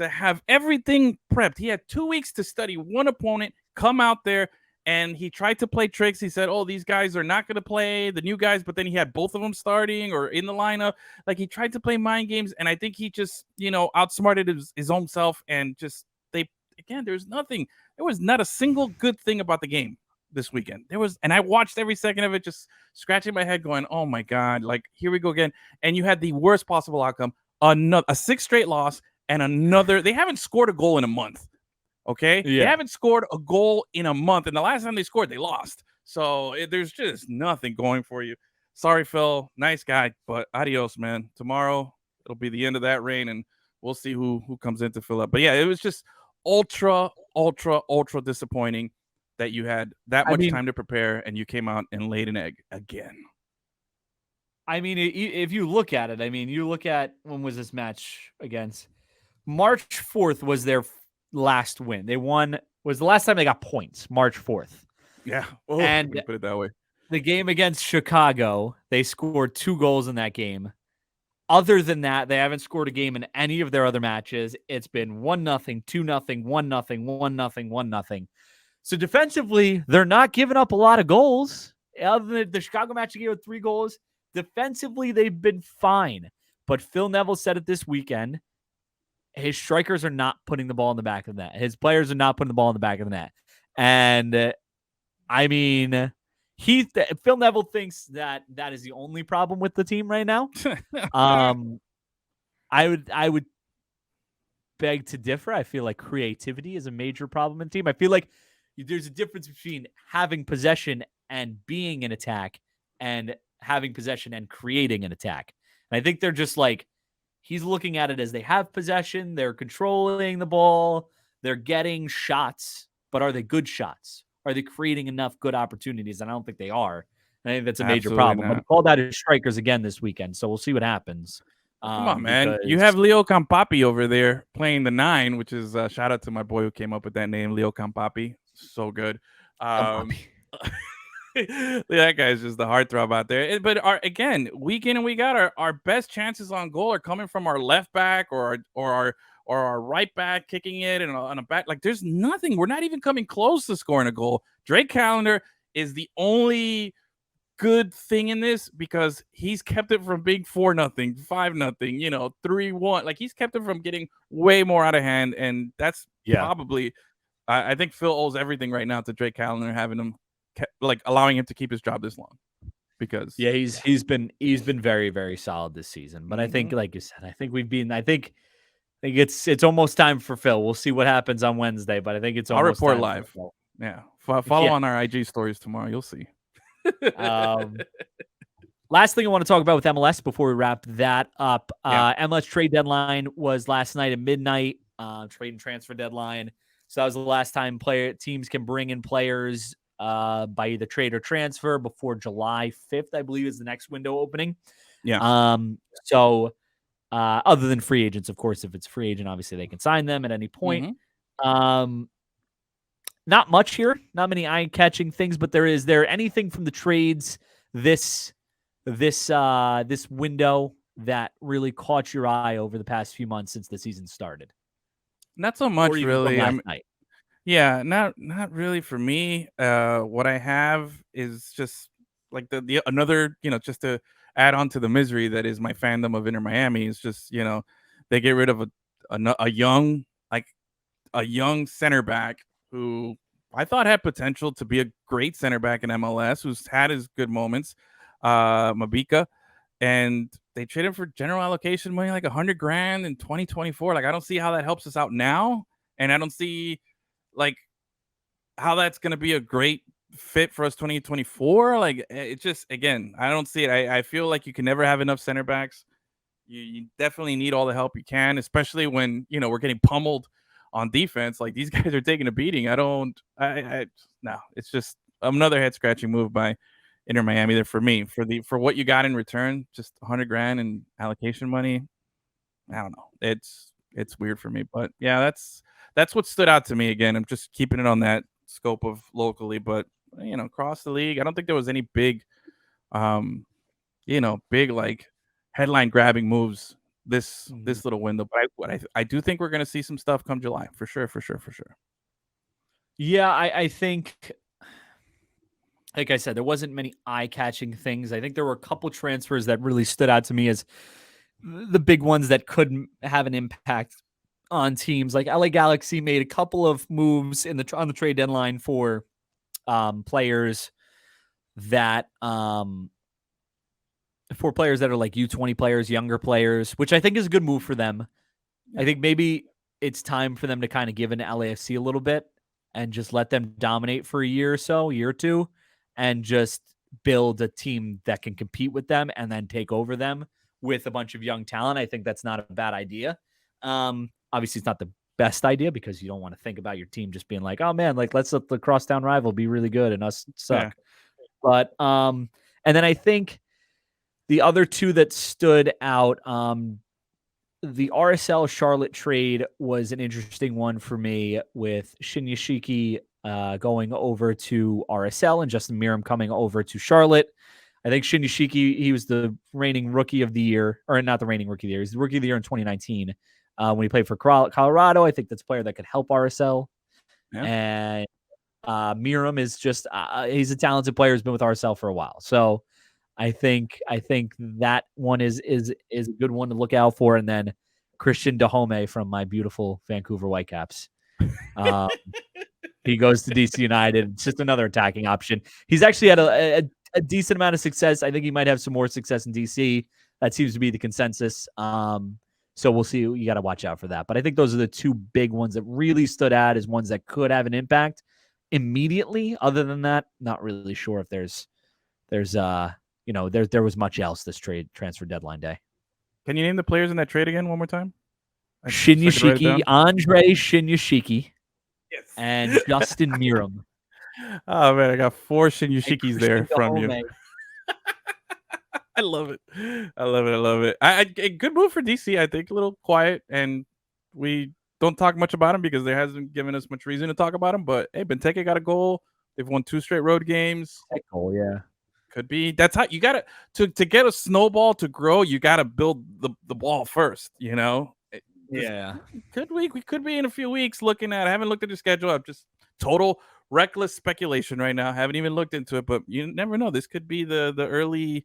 have everything prepped. He had 2 weeks to study one opponent, come out there, and he tried to play tricks. He said, oh, these guys are not going to play, the new guys, but then he had both of them starting or in the lineup. Like, he tried to play mind games, and I think he just, outsmarted his own self, and just there was not a single good thing about the game this weekend. And I watched every second of it, just scratching my head going, oh my God, like, here we go again. And you had the worst possible outcome, a 6th straight loss, and they haven't scored a goal in a month. Okay. Yeah. They haven't scored a goal in a month. And the last time they scored, they lost. So there's just nothing going for you. Sorry, Phil. Nice guy, but adios, man. Tomorrow it'll be the end of that reign, and we'll see who comes in to fill up. But yeah, it was just ultra disappointing that you had that much time to prepare and you came out and laid an egg again.
I mean, if you look at it, you look at, when was this match against? March 4th was their last win. They won, was the last time they got points, March 4th.
Yeah.
And
put it that way.
The game against Chicago, they scored 2 goals in that game. Other than that, they haven't scored a game in any of their other matches. It's been 1-0, 2-0, 1-0, 1-0, 1-0. So defensively, they're not giving up a lot of goals. other than the Chicago match, they gave up 3 goals. Defensively, they've been fine. But Phil Neville said it this weekend. His strikers are not putting the ball in the back of the net. His players are not putting the ball in the back of the net. And I mean, Phil Neville thinks that is the only problem with the team right now. I would beg to differ. I feel like creativity is a major problem in the team. I feel like there's a difference between having possession and being an attack and having possession and creating an attack. And I think they're just like, he's looking at it as they have possession, they're controlling the ball, they're getting shots, but are they good shots? Are they creating enough good opportunities? And I don't think they are. And I think that's a major problem. But he called out his strikers again this weekend, so we'll see what happens.
Come on, man. You have Leo Campapi over there playing the 9, which is shout out to my boy who came up with that name, Leo Campapi. So good. That guy's just the heartthrob out there. But again, week in and week out, our best chances on goal are coming from our left back or our right back kicking it and on a back. Like, there's nothing. We're not even coming close to scoring a goal. Drake Callender is the only good thing in this because he's kept it from being 4-0, 5-0, 3-1. Like, he's kept it from getting way more out of hand, and that's probably. I think Phil owes everything right now to Drake Callender, having him allowing him to keep his job this long. Because
he's been very, very solid this season. But I think, like you said, I think it's almost time for Phil. We'll see what happens on Wednesday, but I think it's almost.
I'll report
time
live. Yeah, follow on our IG stories tomorrow. You'll see.
Last thing I want to talk about with MLS before we wrap that up. MLS trade deadline was last night at midnight. Trade and transfer deadline. So that was the last time teams can bring in players by either trade or transfer before July 5th, I believe, is the next window opening.
Yeah.
So other than free agents, of course, if it's a free agent, obviously they can sign them at any point. Not much here, not many eye-catching things, but is there anything from the trades this window that really caught your eye over the past few months since the season started?
Not so much, really. Yeah, not really for me. What I have is just like the another, just to add on to the misery that is my fandom of Inter Miami is just, they get rid of a young center back who I thought had potential to be a great center back in MLS, who's had his good moments, Mabika, and they traded him for general allocation money, like $100,000 in 2024. Like, I don't see how that helps us out now, and I don't see like how that's going to be a great fit for us 2024. Like, it just, again, I don't see it. I feel like you can never have enough center backs. You definitely need all the help you can, especially when, we're getting pummeled on defense. Like, these guys are taking a beating. No, it's just another head scratching move by Inter Miami there for me. For what you got in return, just $100,000 in allocation money. I don't know. It's weird for me, but yeah, that's what stood out to me. Again, I'm just keeping it on that scope of locally, but across the league, I don't think there was any big, big like headline grabbing moves this little window. But I do think we're going to see some stuff come July for sure.
Yeah, I think, like I said, there wasn't many eye-catching things. I think there were a couple transfers that really stood out to me as the big ones that could have an impact on teams. Like LA Galaxy made a couple of moves on the trade deadline for players that are like U20 players, younger players, which I think is a good move for them. I think maybe it's time for them to kind of give in to LAFC a little bit and just let them dominate for a year or two, and just build a team that can compete with them and then take over them with a bunch of young talent. I think that's not a bad idea. Obviously, it's not the best idea because you don't want to think about your team just being like, oh man, like let's let the crosstown rival be really good and us suck. Yeah. But and then I think the other two that stood out, the RSL Charlotte trade was an interesting one for me, with Shinyashiki going over to RSL and Justin Miram coming over to Charlotte. I think Shinyashiki, he was the reigning rookie of the year, or not the reigning rookie of the year. He's the rookie of the year in 2019 when he played for Colorado. I think that's a player that could help RSL. Yeah. And Miram is just he's a talented player who's been with RSL for a while. So I think that one is a good one to look out for. And then Christian Dahome from my beautiful Vancouver Whitecaps. He goes to DC United. It's just another attacking option. He's actually had a decent amount of success. I think he might have some more success in DC. That seems to be the consensus. So we'll see. You got to watch out for that. But I think those are the two big ones that really stood out as ones that could have an impact immediately. Other than that, not really sure if there was much else this transfer deadline day.
Can you name the players in that trade again one more time?
Shinyashiki, Andre Shinyashiki,
Yes.
and Justin Miram.
Oh man, I got 4 Shinyashikis there from you. I love it. I love it. A good move for DC. I think a little quiet, and we don't talk much about him because there hasn't given us much reason to talk about him. But hey, Benteke got a goal. They've won 2 straight road games.
Goal, yeah.
Could be. That's how you got to get a snowball to grow. You got to build the ball first. You know.
Yeah.
We could be in a few weeks looking at. I haven't looked at the schedule. I'm just total reckless speculation right now. Haven't even looked into it, but you never know. This could be the early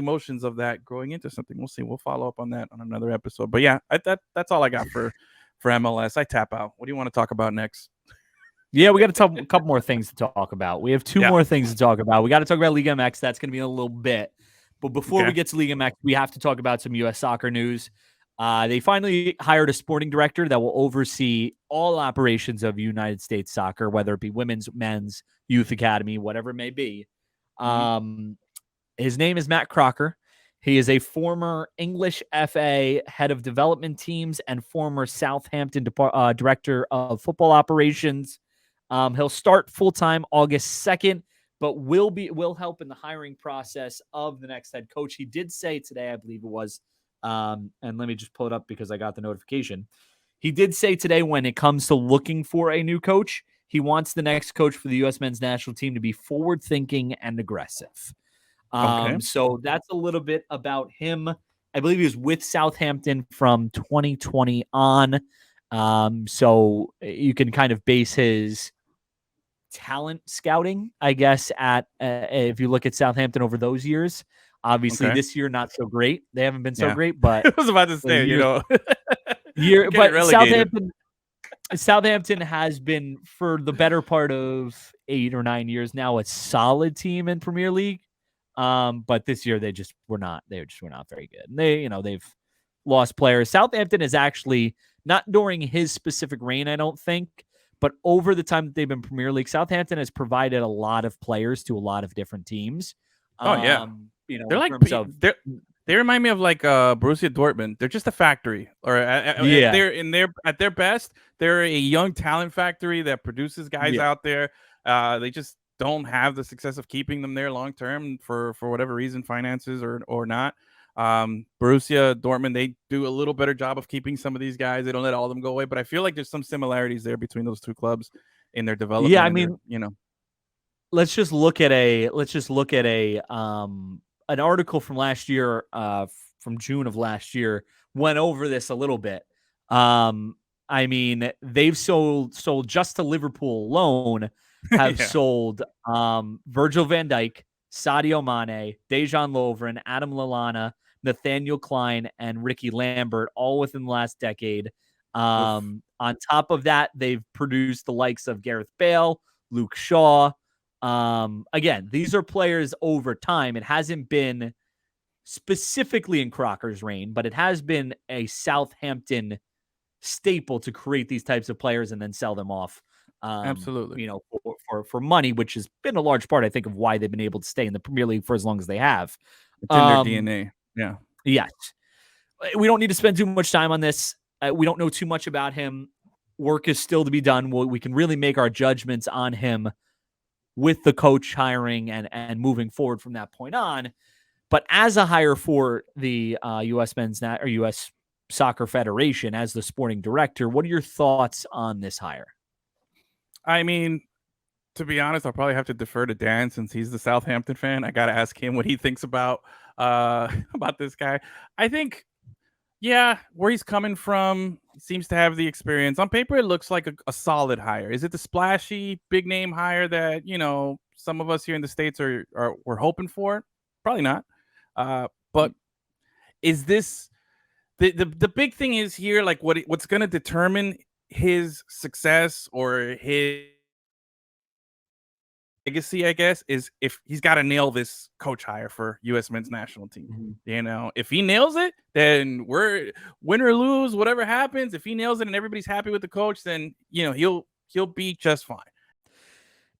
motions of that growing into something. We'll see. We'll follow up on that on another episode. But yeah, that's all I got for MLS. I tap out. What do you want to talk about next?
Yeah, we got to talk a couple more things to talk about. We have 2 more things to talk about. We got to talk about Liga MX. That's going to be in a little bit. But before we get to Liga MX, we have to talk about some U.S. soccer news. They finally hired a sporting director that will oversee all operations of United States soccer, whether it be women's, men's, youth academy, whatever it may be. His name is Matt Crocker. He is a former English FA head of development teams and former Southampton director of football operations. He'll start full-time August 2nd, but will help in the hiring process of the next head coach. He did say today, I believe it was, and let me just pull it up because I got the notification. He did say today when it comes to looking for a new coach, he wants the next coach for the U.S. men's national team to be forward-thinking and aggressive. So that's a little bit about him. I believe he was with Southampton from 2020 on. So you can kind of base his talent scouting, I guess, at if you look at Southampton over those years. Obviously, this year not so great. They haven't been so great, but
I was about to say,
Southampton has been for the better part of 8 or 9 years now a solid team in Premier League. But this year they were not very good. And they've lost players. Southampton is actually not during his specific reign, I don't think, but over the time that they've been Premier League, Southampton has provided a lot of players to a lot of different teams.
They're like they remind me of like Borussia Dortmund. They're just a factory, or they're at their best. They're a young talent factory that produces guys out there. They just don't have the success of keeping them there long term for whatever reason, finances or not. Borussia Dortmund, they do a little better job of keeping some of these guys. They don't let all of them go away, but I feel like there's some similarities there between those 2 clubs in their development.
Yeah, I mean, let's just look at an article from last year, from June of last year, went over this a little bit. I mean, they've sold just to Liverpool alone, have sold Virgil van Dijk, Sadio Mane, Dejan Lovren, Adam Lallana, Nathaniel Klein, and Ricky Lambert, all within the last decade. On top of that, they've produced the likes of Gareth Bale, Luke Shaw. Again, these are players over time. It hasn't been specifically in Crocker's reign, but it has been a Southampton staple to create these types of players and then sell them off.
Absolutely.
For money, which has been a large part, I think, of why they've been able to stay in the Premier League for as long as they have.
It's in their DNA. Yeah.
Yes. We don't need to spend too much time on this. We don't know too much about him. Work is still to be done. We can really make our judgments on him with the coach hiring and moving forward from that point on. But as a hire for the U.S. Soccer Federation, as the sporting director, what are your thoughts on this hire?
I mean, to be honest, I'll probably have to defer to Dan since he's the Southampton fan. I got to ask him what he thinks about this guy. I think Yeah, where he's coming from, seems to have the experience. On paper, it looks like a solid hire. Is it the splashy, big name hire that some of us here in the States are we're hoping for? Probably not. But is this the big thing is here? Like what's going to determine his success or his legacy, I guess, is if he's got to nail this coach hire for U.S. men's national team. If he nails it, then we're win or lose, whatever happens. If he nails it and everybody's happy with the coach, then he'll be just fine.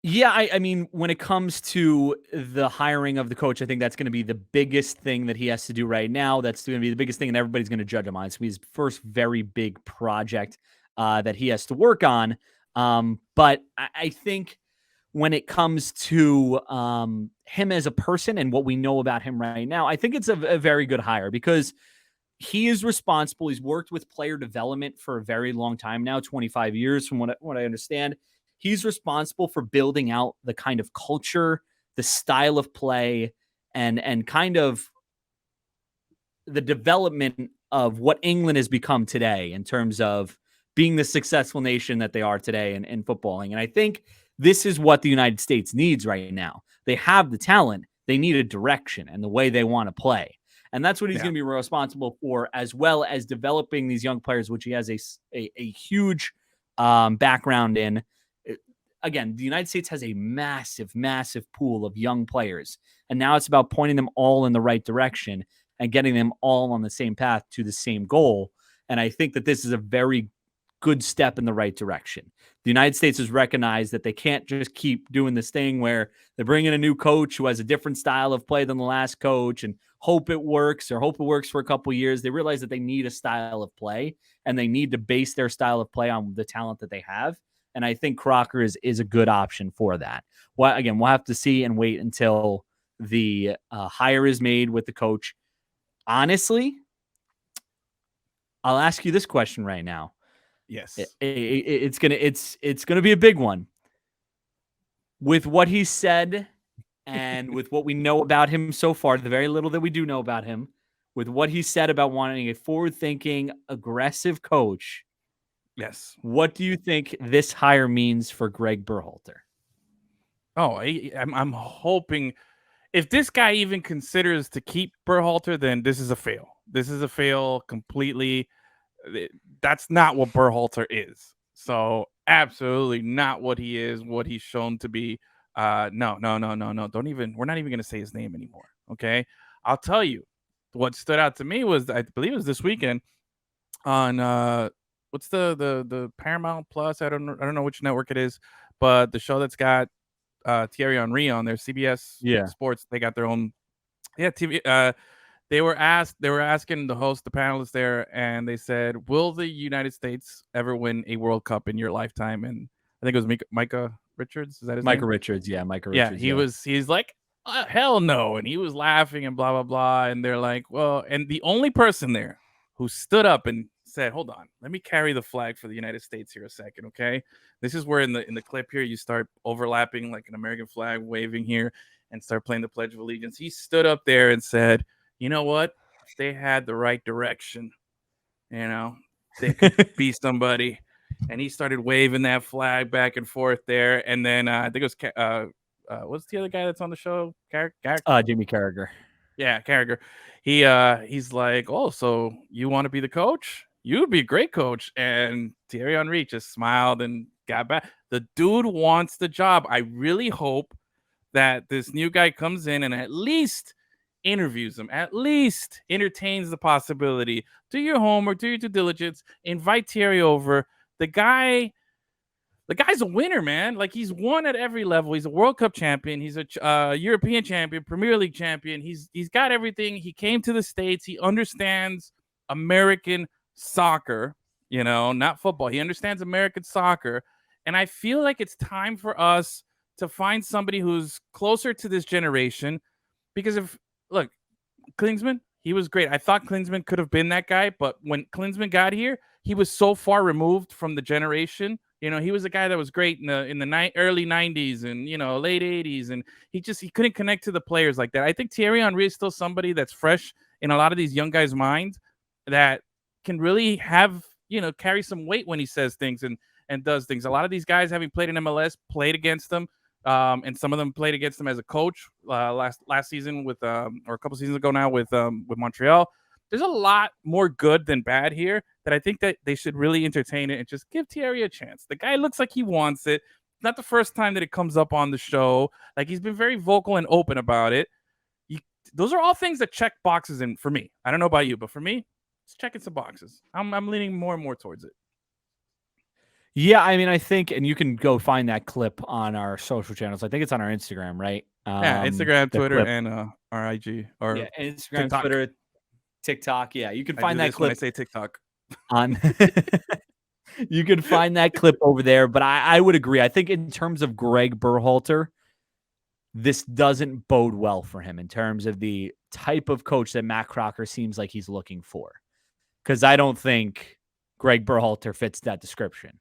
Yeah, I mean, when it comes to the hiring of the coach, I think that's going to be the biggest thing that he has to do right now. That's going to be the biggest thing, and everybody's going to judge him on. It's going to be his first very big project that he has to work on. But I think when it comes to him as a person and what we know about him right now, I think it's a very good hire because he is responsible. He's worked with player development for a very long time now, 25 years from what I understand. He's responsible for building out the kind of culture, the style of play, and kind of the development of what England has become today in terms of being the successful nation that they are today in footballing. And I think this is what the United States needs right now. They have the talent. They need a direction and the way they want to play. And that's what he's going to be responsible for, as well as developing these young players, which he has a huge background in. Again, the United States has a massive, massive pool of young players. And now it's about pointing them all in the right direction and getting them all on the same path to the same goal. And I think that this is a very good step in the right direction. The United States has recognized that they can't just keep doing this thing where they bring in a new coach who has a different style of play than the last coach and hope it works for a couple of years. They realize that they need a style of play and they need to base their style of play on the talent that they have. And I think Crocker is a good option for that. Well, again, we'll have to see and wait until the hire is made with the coach. Honestly, I'll ask you this question right now.
Yes,
it's gonna be a big one. With what he said and with what we know about him so far, the very little that we do know about him, with what he said about wanting a forward-thinking, aggressive coach.
Yes.
What do you think this hire means for Greg Berhalter?
Oh, I'm hoping if this guy even considers to keep Berhalter, then this is a fail. This is a fail completely. That's not what Berhalter is. So absolutely not what he is, what he's shown to be. No. Don't even. We're not even going to say his name anymore. Okay. I'll tell you what stood out to me was I believe it was this weekend on what's the Paramount Plus? I don't know which network it is, but the show that's got Thierry Henry on there, CBS Sports. They got their own TV. They were asking the host, the panelists there, and they said, "Will the United States ever win a World Cup in your lifetime?" And I think it was Micah Richards. Is that his name?
Micah Richards, yeah, Micah Richards.
Yeah, he's like, hell no, and he was laughing and blah blah blah, and they're like, well, and the only person there who stood up and said, hold on, let me carry the flag for the United States here a second, okay? This is where in the clip here you start overlapping like an American flag waving here and start playing the Pledge of Allegiance. He stood up there and said, you know what? If they had the right direction, they could be somebody. And he started waving that flag back and forth there. And then I think it was what's the other guy that's on the show?
Jimmy Carragher.
Yeah, Carragher. He's like, oh, so you want to be the coach? You would be a great coach. And Thierry Henry just smiled and got back. The dude wants the job. I really hope that this new guy comes in and at least interviews him, at least entertains the possibility. Do your homework, do your due diligence, invite Thierry over. The guy's a winner, man. Like, he's won at every level. He's a World Cup champion. He's a European champion, Premier League champion. He's got everything. He came to the States. He understands American soccer, not football. He understands American soccer. And I feel like it's time for us to find somebody who's closer to this generation. Because look, Klinsmann, he was great. I thought Klinsmann could have been that guy. But when Klinsmann got here, he was so far removed from the generation. He was a guy that was great in the early 90s and, late 80s. And he couldn't connect to the players like that. I think Thierry Henry is still somebody that's fresh in a lot of these young guys' minds. that can really have, carry some weight when he says things and does things. A lot of these guys, having played in MLS, played against them. And some of them played against them as a coach last season with or a couple seasons ago now with Montreal. There's a lot more good than bad here that I think that they should really entertain it and just give Thierry a chance. The guy looks like he wants it. It's not the first time that it comes up on the show. Like, he's been very vocal and open about it. Those are all things that check boxes in for me. I don't know about you, but for me, it's checking some boxes. I'm leaning more and more towards it.
Yeah, I mean, I think, and you can go find that clip on our social channels. I think it's on our Instagram, right?
Yeah, Instagram, Twitter,
clip.
and our IG. Or
yeah, Instagram,
TikTok.
Twitter, TikTok. Yeah, you can find that
When I
clip
say TikTok.
on. You can find that clip over there. But I would agree. I think in terms of Greg Berhalter, this doesn't bode well for him in terms of the type of coach that Matt Crocker seems like he's looking for. Because I don't think Greg Berhalter fits that description.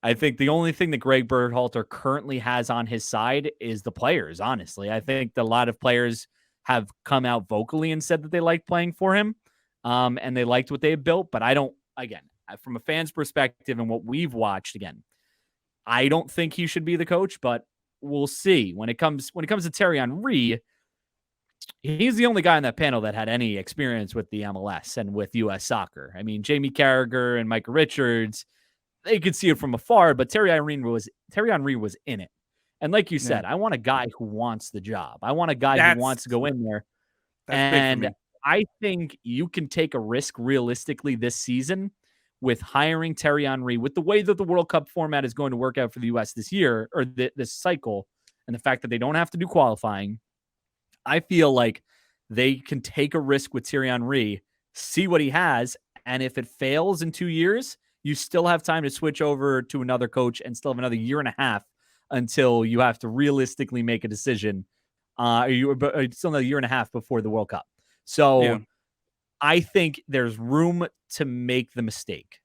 I think the only thing that Greg Berhalter currently has on his side is the players, honestly. I think that a lot of players have come out vocally and said that they liked playing for him, and they liked what they had built. But I don't, again, from a fan's perspective and what we've watched, again, I don't think he should be the coach, but we'll see. When it comes to Thierry Henry, he's the only guy on that panel that had any experience with the MLS and with U.S. soccer. I mean, Jamie Carragher and Micah Richards, they could see it from afar, but Thierry Henry was in it. And like you said, I want a guy who wants the job. I want a guy who wants to go in there. And I think you can take a risk realistically this season with hiring Thierry Henry, with the way that the World Cup format is going to work out for the U.S. this year, or this cycle, and the fact that they don't have to do qualifying. I feel like they can take a risk with Thierry Henry, see what he has, and if it fails in 2 years, you still have time to switch over to another coach and still have another year and a half until you have to realistically make a decision. Still another year and a half before the World Cup. So I think there's room to make the mistake,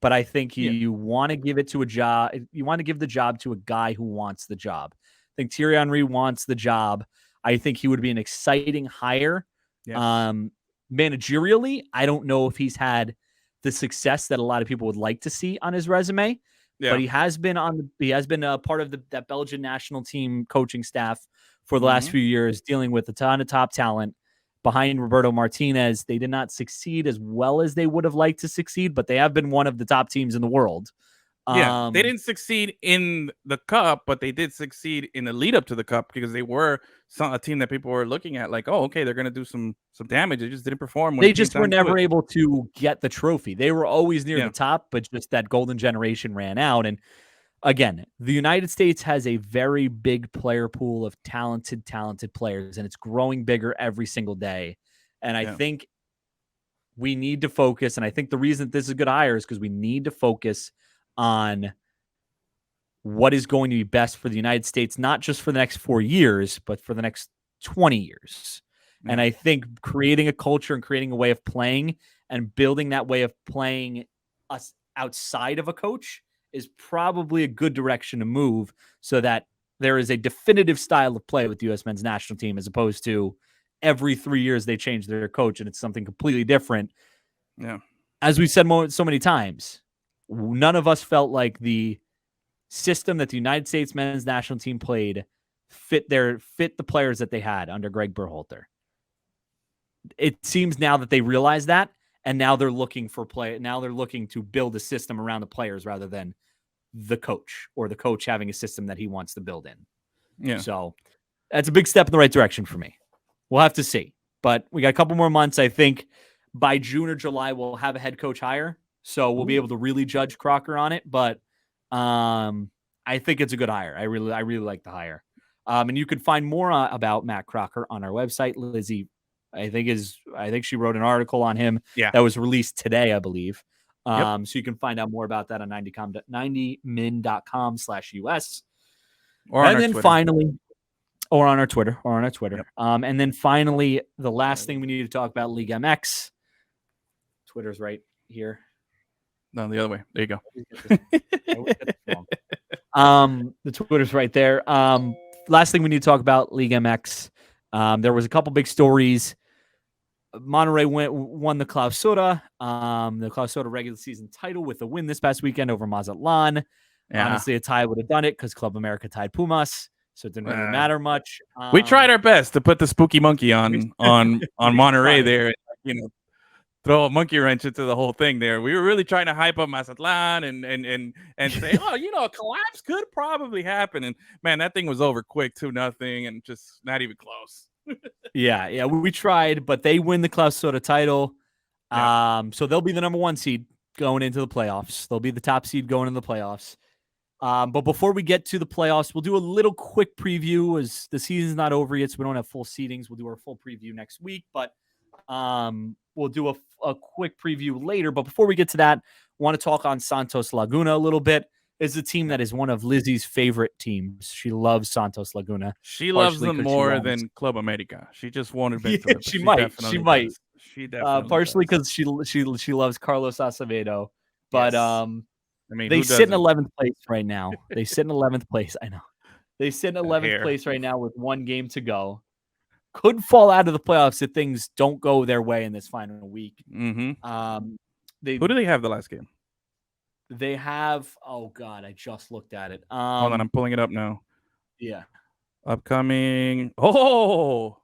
but I think you want to give it to a job. You want to give the job to a guy who wants the job. I think Thierry Henry wants the job. I think he would be an exciting hire. Managerially, I don't know if he's had the success that a lot of people would like to see on his resume, but he has been a part of that Belgian national team coaching staff for the last few years, dealing with a ton of top talent behind Roberto Martinez. They did not succeed as well as they would have liked to succeed, but they have been one of the top teams in the world.
They didn't succeed in the cup, but they did succeed in the lead up to the cup because they were a team that people were looking at like, oh, okay, they're going to do some damage. They just didn't perform.
They just were never able to get the trophy. They were always near the top, but just that golden generation ran out. And again, the United States has a very big player pool of talented players, and it's growing bigger every single day. And I think we need to focus. And I think the reason that this is a good hire is because we need to focus on what is going to be best for the United States, not just for the next 4 years, but for the next 20 years. And I think creating a culture and creating a way of playing and building that way of playing us outside of a coach is probably a good direction to move, so that there is a definitive style of play with the U.S. men's national team, as opposed to every 3 years they change their coach and it's something completely different. As we've said so many times, none of us felt like the system that the United States men's national team played fit the players that they had under Greg Berhalter. It seems now that they realize that, and now they're looking for play. Now they're looking to build a system around the players rather than the coach, or the coach having a system that he wants to build in. So that's a big step in the right direction for me. We'll have to see, but we got a couple more months. I think by June or July, we'll have a head coach hire. So we'll be able to really judge Crocker on it, but I think it's a good hire. I really like the hire. And you can find more about Matt Crocker on our website. Lizzie, I think she wrote an article on him that was released today, I believe. So you can find out more about that on 90min.com/US. And then finally, or on our Twitter. And then finally, the last thing we need to talk about, Liga MX. Twitter's right here.
No, the other way. There you go.
The Twitter's right there. Last thing we need to talk about, Liga MX. There was a couple big stories Monterrey won the Clausura regular season title with a win this past weekend over Mazatlan.
Yeah.
Honestly, a tie would have done it because Club America tied Pumas, so it didn't really matter much.
We tried our best to put the spooky monkey on Monterrey there, throw a monkey wrench into the whole thing there. We were really trying to hype up Mazatlan and say, oh, a collapse could probably happen. And man, that thing was over quick, 2-0, and just not even close.
Yeah, we tried, but they win the Clausura title.
Yeah.
So they'll be the number 1 seed going into the playoffs. They'll be the top seed going into the playoffs. But before we get to the playoffs, we'll do a little quick preview as the season's not over yet, so we don't have full seedings. We'll do our full preview next week, but we'll do a quick preview later. But before we get to that, I want to talk on Santos Laguna a little bit. It's a team that is one of Lizzie's favorite teams. She loves Santos Laguna.
She loves them more than Club America. She just wanted to.
Yeah, she might. She
definitely
partially because she loves Carlos Acevedo. But
yes.
they sit in 11th place right now. They sit in 11th place. I know. They sit in 11th place right now with 1 game to go. Could fall out of the playoffs if things don't go their way in this final week.
Mm-hmm. Who do they have the last game?
They have, oh God, I just looked at it.
Hold on, I'm pulling it up now.
Yeah.
Upcoming. Oh,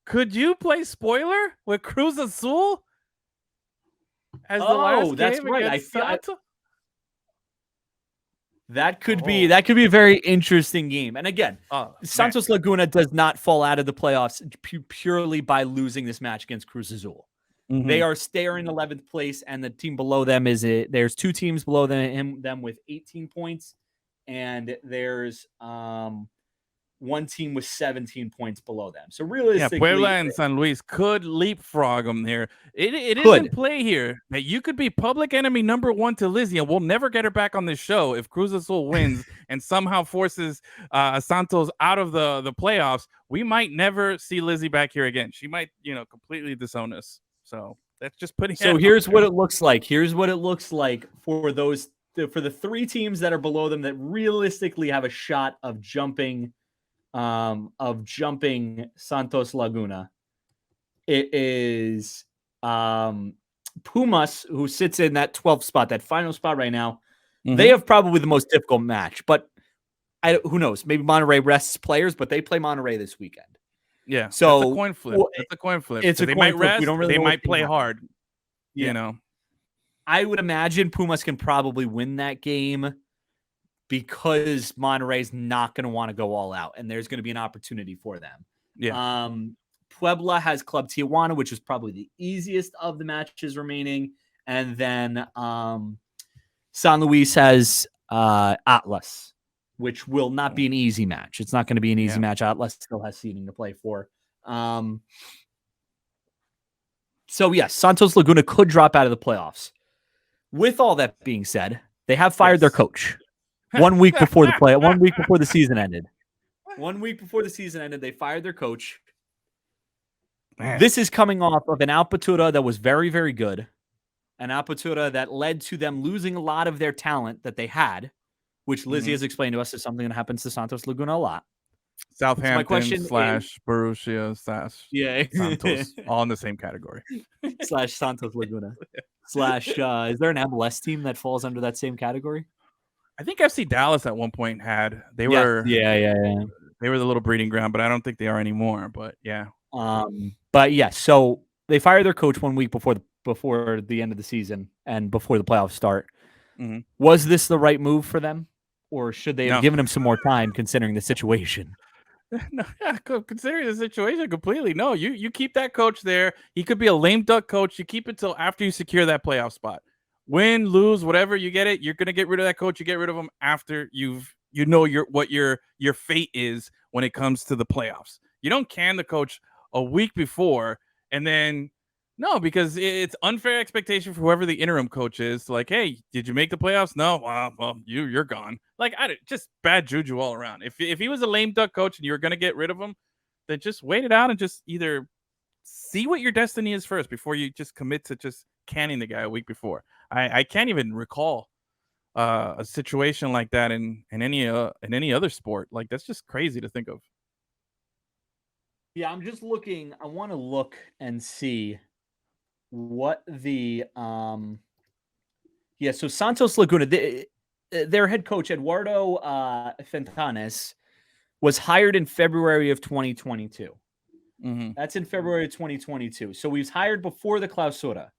could you play spoiler with Cruz Azul as the last
that's
game
right.
against Santos?
That could be a very interesting game. And again, Santos Laguna does not fall out of the playoffs purely by losing this match against Cruz Azul. Mm-hmm. They are in 11th place, and the team below them there's 2 teams below them with 18 points, and there's 1 team with 17 points below them. So realistically,
Puebla and San Luis could leapfrog them there. It is in play here that you could be public enemy number 1 to Lizzie, and we'll never get her back on this show if Cruz Azul wins and somehow forces Santos out of the playoffs. We might never see Lizzie back here again. She might, completely disown us. So that's just putting.
So here's what it looks like. Here's what it looks like for the 3 teams that are below them that realistically have a shot of jumping Santos Laguna. It is Pumas, who sits in that 12th spot, that final spot right now. Mm-hmm. They have probably the most difficult match, but who knows? Maybe Monterrey rests players, but they play Monterrey this weekend.
Yeah,
so
it's a coin flip. It's a coin flip.
They might rest. We don't really
they might play hard.
Yeah. I would imagine Pumas can probably win that game because Monterrey's not going to want to go all out, and there's going to be an opportunity for them.
Yeah.
Puebla has Club Tijuana, which is probably the easiest of the matches remaining, and then San Luis has Atlas, which will not be an easy match. It's not going to be an easy match. Atlas still has seeding to play for. So yes, Santos Laguna could drop out of the playoffs. With all that being said, they have fired their coach 1 week before 1 week before the season ended. 1 week before the season ended, they fired their coach. Man. This is coming off of an Apertura that was very, very good. An Apertura that led to them losing a lot of their talent that they had, which Lizzie has explained to us is something that happens to Santos Laguna a lot.
Southampton / Borussia / Santos, all in the same category.
/ Santos Laguna. / is there an MLS team that falls under that same category?
I think FC Dallas at one point had. They were They were the little breeding ground, but I don't think they are anymore. But yeah.
But yeah, so they fired their coach 1 week before the end of the season and before the playoffs start. Mm-hmm. Was this the right move for them? Or should they have given him some more time considering the situation?
No, considering the situation completely. No, you keep that coach there. He could be a lame duck coach. You keep it till after you secure that playoff spot. Win, lose, whatever, you get it. You're going to get rid of that coach. You get rid of him after what your fate is when it comes to the playoffs. You don't can the coach a week before and then no, because it's unfair expectation for whoever the interim coach is. Like, hey, did you make the playoffs? No, well, you're gone. Like, just bad juju all around. If he was a lame duck coach and you were going to get rid of him, then just wait it out and just either see what your destiny is first before you just commit to just canning the guy a week before. I can't even recall a situation like that in any other sport. Like, that's just crazy to think of.
Yeah, I'm just looking. I want to look and see what the so Santos Laguna, their head coach Eduardo Fentanes was hired in February of 2022.
Mm-hmm.
That's in February of 2022. So he was hired before the Clausura.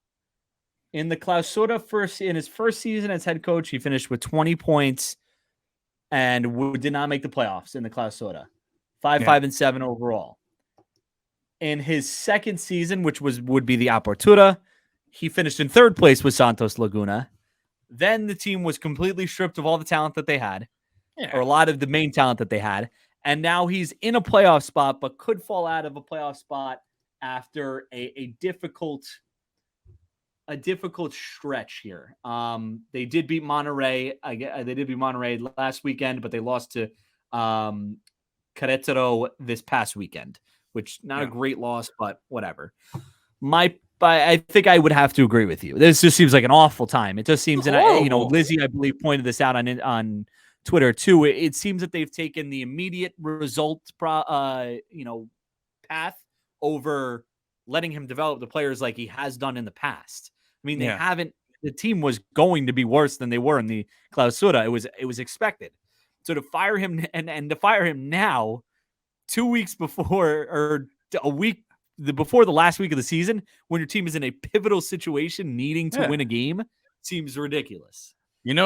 In the Clausura in his first season as head coach, he finished with 20 points and did not make the playoffs in the Clausura. 5-5-7 overall. In his second season, which would be the Apertura, he finished in third place with Santos Laguna. Then the team was completely stripped of all the talent that they had, or a lot of the main talent that they had. And now he's in a playoff spot, but could fall out of a playoff spot after a difficult stretch here. They did beat Monterrey. They did beat Monterrey last weekend, but they lost to Querétaro this past weekend, which not a great loss, but whatever. I think I would have to agree with you. This just seems like an awful time. It just seems, and Lizzie, I believe, pointed this out on Twitter too. It seems that they've taken the immediate result, path over letting him develop the players like he has done in the past. I mean, they haven't. The team was going to be worse than they were in the Clausura. It was expected. So to fire him and to fire him now, 2 weeks before or a week before the last week of the season, when your team is in a pivotal situation needing to win a game, seems ridiculous.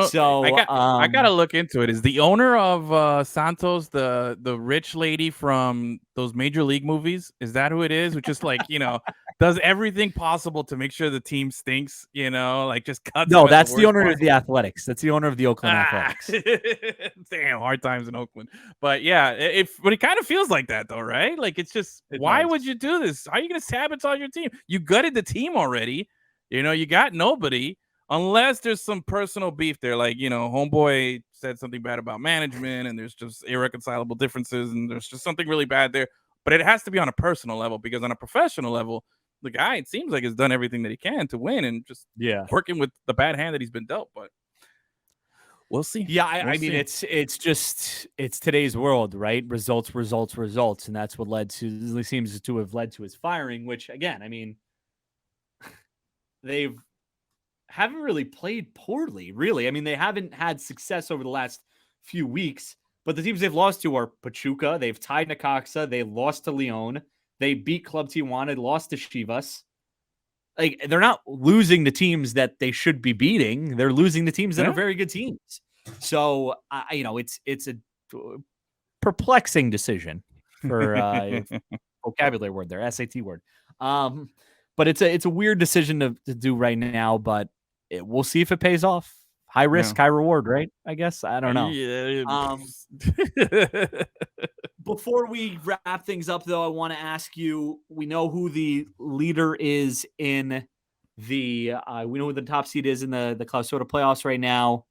So I gotta look into it. Is the owner of Santos the rich lady from those Major League movies? Is that who it is? Which is like, does everything possible to make sure the team stinks, like just cuts.
No, that's the owner of the Athletics. That's the owner of the Oakland Athletics.
Damn, hard times in Oakland. But yeah, but it kind of feels like that though, right? Like it's just, why would you do this? How are you gonna sabotage your team? You gutted the team already. You got nobody. Unless there's some personal beef there, like, homeboy said something bad about management and there's just irreconcilable differences and there's just something really bad there. But it has to be on a personal level, because on a professional level, the guy, it seems like, has done everything that he can to win and just working with the bad hand that he's been dealt. But we'll see.
Yeah, I mean, it's today's world, right? Results. And that's what seems to have led to his firing, which, again, I mean, they haven't really played poorly, really. I mean, they haven't had success over the last few weeks, but the teams they've lost to are Pachuca. They've tied Necaxa. They lost to León. They beat Club Tijuana, lost to Chivas. Like, they're not losing to teams that they should be beating. They're losing to teams that are very good teams. So, it's a perplexing decision for vocabulary word there, SAT word. But it's a weird decision to do right now, but we'll see if it pays off. High risk, high reward, right? I guess. I don't know.
Yeah.
Before we wrap things up, though, I want to ask you, we know who the leader is in we know who the top seed is in the Clausura playoffs right now.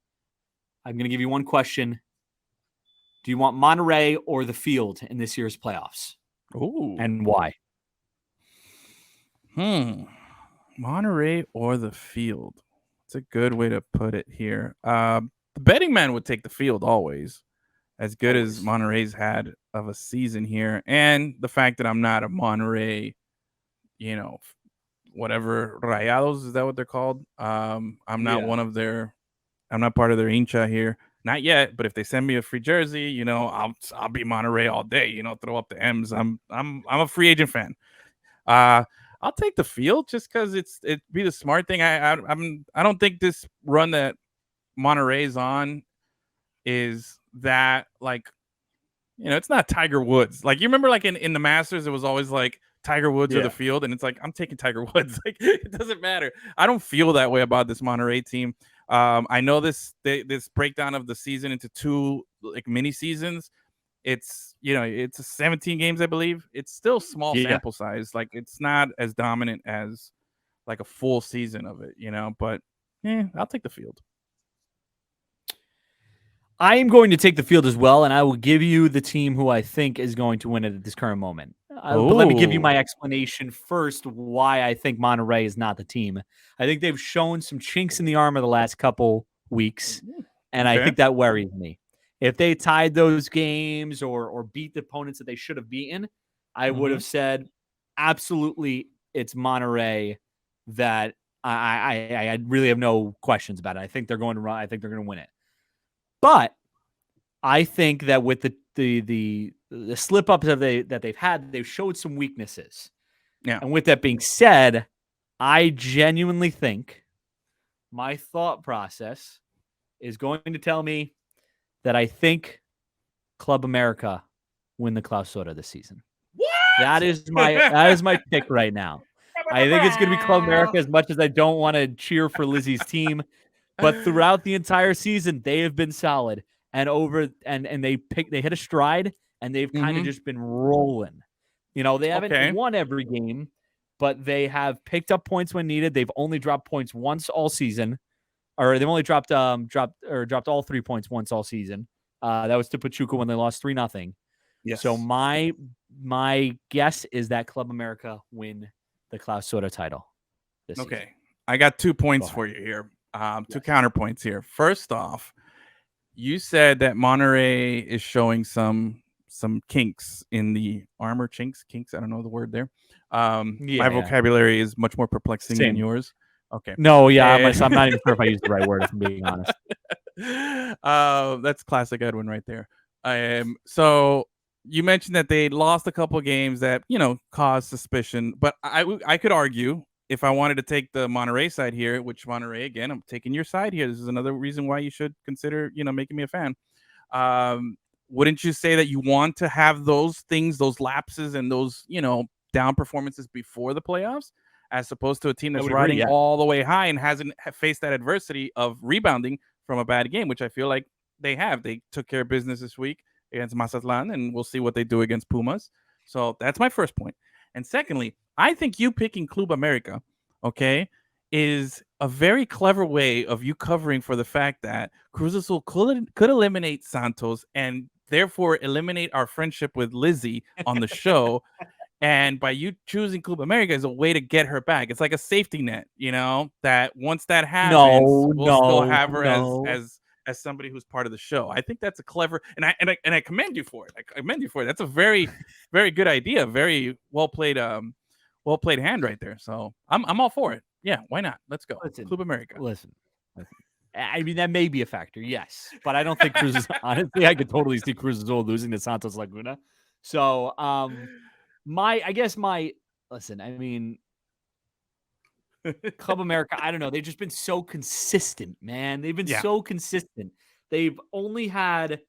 I'm going to give you one question. Do you want Monterrey or the Field in this year's playoffs?
Ooh.
And why?
Monterrey or the Field? It's a good way to put it here. The betting man would take the Field always, as good as Monterrey's had of a season here. And the fact that I'm not a Monterrey, whatever, Rayados, is that what they're called? I'm not one of their, I'm not part of their hincha here. Not yet, but if they send me a free jersey, I'll be Monterrey all day, throw up the M's. I'm a free agent fan. I'll take the Field just because it'd be the smart thing. I don't think this run that Monterrey's on is that, like, it's not Tiger Woods. Like, you remember, like in the Masters, it was always like Tiger Woods or the Field, and it's like, I'm taking Tiger Woods. Like, it doesn't matter. I don't feel that way about this Monterrey team. I know this breakdown of the season into two like mini seasons. It's it's 17 games, I believe. It's still small sample size. Like, it's not as dominant as like a full season of it, but I'll take the Field.
I am going to take the Field as well, and I will give you the team who I think is going to win it at this current moment. But let me give you my explanation first why I think Monterrey is not the team. I think they've shown some chinks in the armor the last couple weeks, and I think that worries me. If they tied those games or beat the opponents that they should have beaten, I would have said absolutely it's Monterrey that I really have no questions about it. I think they're going to run. I think they're going to win it. But I think that with the slip ups that they've had, they've showed some weaknesses.
Yeah.
And with that being said, I genuinely think my thought process is going to tell me that I think Club America win the Clausura this season.
What?
That is my pick right now. I think it's going to be Club America as much as I don't want to cheer for Lizzie's team. But throughout the entire season, they have been solid. And they hit a stride, and they've kind of just been rolling. You know, they haven't won every game, but they have picked up points when needed. They've only dropped points once all season, or they've only dropped all 3 points once all season. That was to Pachuca when they lost 3-0.
Yes.
So my guess is that Club America win the Clausura title this season.
I got 2 points for you here. 2 counterpoints here. First off, you said that Monterrey is showing some kinks in the armor. Kinks. I don't know the word there. My vocabulary is much more perplexing than yours. Okay.
No, I'm not even sure if I used the right word, if I'm being honest.
That's classic Edwin right there. So you mentioned that they lost a couple of games that, caused suspicion, but I could argue, if I wanted to take the Monterrey side here, which Monterrey, again, I'm taking your side here. This is another reason why you should consider, making me a fan. Wouldn't you say that you want to have those things, those lapses and those, down performances before the playoffs, as opposed to a team that's riding all the way high and hasn't faced that adversity of rebounding from a bad game, which I feel like they have. They took care of business this week against Mazatlan, and we'll see what they do against Pumas. So that's my first point. And secondly, I think you picking Club America, is a very clever way of you covering for the fact that Cruz Azul could eliminate Santos and therefore eliminate our friendship with Lizzie on the show. And by you choosing Club America is a way to get her back. It's like a safety net, that once that happens, we'll still have her as somebody who's part of the show. I think that's a clever, and I commend you for it. I commend you for it. That's a very, very good idea. Very well played hand right there. So I'm all for it. Yeah, why not? Let's go. Club America.
Listen. I mean, that may be a factor, yes, but I don't think Cruz. Honestly, I could totally see Cruz Azul losing to Santos Laguna. So, listen. I mean, Club America. I don't know. They've just been so consistent, man. They've been so consistent. They've had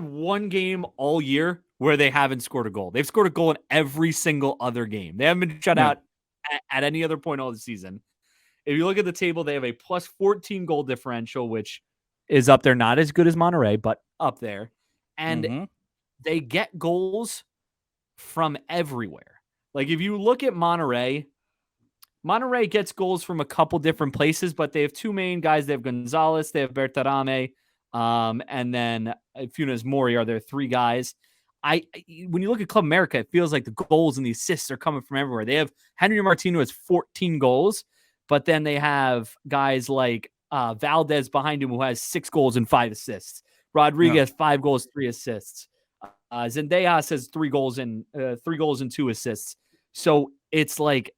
one game all year where they haven't scored a goal. They've scored a goal in every single other game. They haven't been shut out at any other point all the season. If you look at the table, they have a plus 14 goal differential, which is up there. Not as good as Monterrey, but up there. And they get goals from everywhere. Like, if you look at Monterrey gets goals from a couple different places, but they have 2 main guys. They have Gonzalez, they have Bertarame, and then Funes Mori are their 3 guys. When you look at Club America, it feels like the goals and the assists are coming from everywhere. They have Henry Martino has 14 goals, but then they have guys like Valdez behind him who has 6 goals and 5 assists. Rodriguez 5 goals, 3 assists. Zendejas has 3 goals and 2 assists. So it's like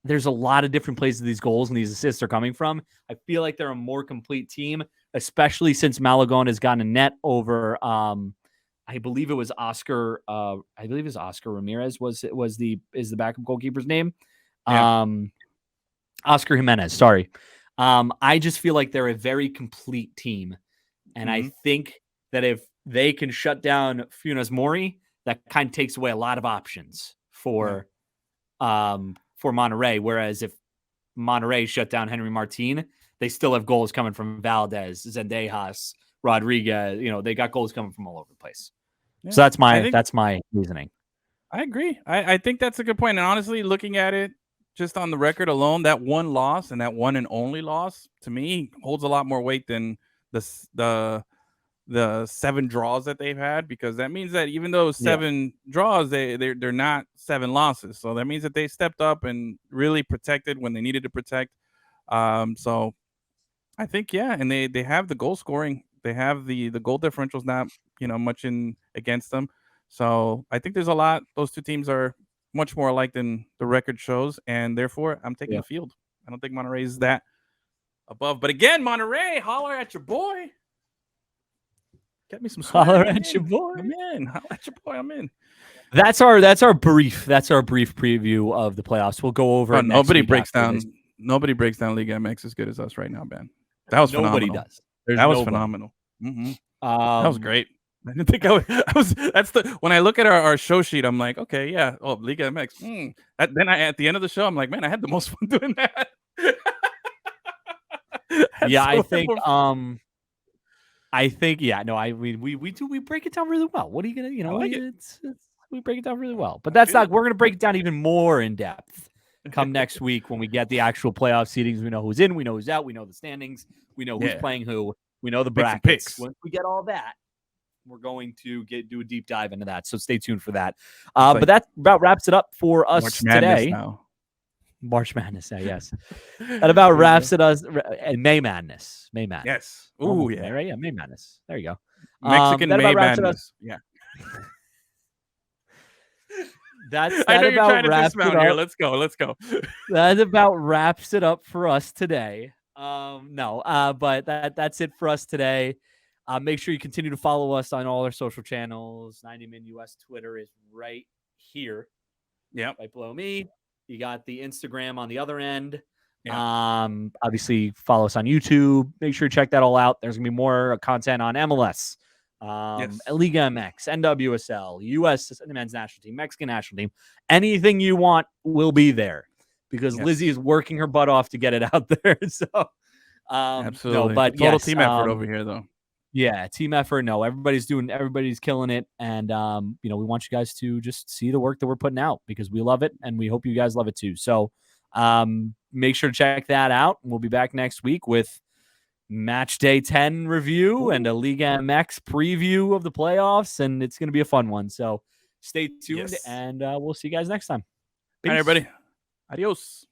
there's a lot of different places these goals and these assists are coming from. I feel like they're a more complete team, especially since Malagon has gotten a net over. I believe it was Oscar. Oscar Ramirez is the backup goalkeeper's name.
Yeah.
Oscar Jimenez. Sorry. I just feel like they're a very complete team, and I think that if they can shut down Funes Mori, that kind of takes away a lot of options for Monterrey. Whereas if Monterrey shut down Henry Martin, they still have goals coming from Valdez, Zendejas, Rodriguez. They got goals coming from all over the place. Yeah. So that's my reasoning.
I agree. I think that's a good point. And honestly, looking at it just on the record alone, that one loss and that one and only loss to me holds a lot more weight than the 7 draws that they've had, because that means that even though 7 draws, they're not 7 losses. So that means that they stepped up and really protected when they needed to protect. So I think, and they have the goal scoring. They have the goal differentials not, much in against them. So I think there's a lot. Those two teams are much more alike than the record shows, and therefore I'm taking the field. I don't think Monterrey is that above. But again, Monterrey, holler at your boy. Get me some swag.
Holler at your boy.
I'm in. Holler at your boy. I'm in.
That's our brief preview of the playoffs. We'll go over. It
Nobody
next week
breaks
after
down.
this.
Nobody breaks down Liga MX as good as us right now, Ben. That was
Nobody
phenomenal.
does. There's
That was
nobody.
phenomenal. Mm-hmm.
That
That was great. I didn't think I was. That's the when I look at our show sheet, I'm like, okay, yeah. Oh, Liga MX. Then at the end of the show, I'm like, man, I had the most fun doing that.
Yeah, I think, we break it down really well. What are you gonna,
like it.
we break it down really well. But that's not. We're gonna break it down even more in depth come next week when we get the actual playoff seedings. We know who's in, we know who's out, we know the standings, we know who's playing who, we know the brackets. Once we get all that, we're going to do a deep dive into that. So stay tuned for that. But that about wraps it up for us today. March Madness now, yes. That about wraps it us. And May Madness.
Yes. Ooh, yeah.
May, right? Yeah, May Madness. There you go.
Mexican May Madness. Yeah.
I know you're trying to
dismount here. Let's go.
That about wraps it up for us today. But that's it for us today. Make sure you continue to follow us on all our social channels. 90min US Twitter is right here.
Yeah.
Right below me. You got the Instagram on the other end.
Yeah.
Obviously, follow us on YouTube. Make sure you check that all out. There's going to be more content on MLS, Liga MX, NWSL, US men's national team, Mexican national team. Anything you want will be there because Lizzie is working her butt off to get it out there. So,
absolutely.
No, but
total team effort over here, though.
Yeah, team effort. No, everybody's killing it. And, we want you guys to just see the work that we're putting out because we love it and we hope you guys love it too. So make sure to check that out. We'll be back next week with match day 10 review and a Liga MX preview of the playoffs. And it's going to be a fun one. So stay tuned and we'll see you guys next time.
Peace. All right, everybody. Adios.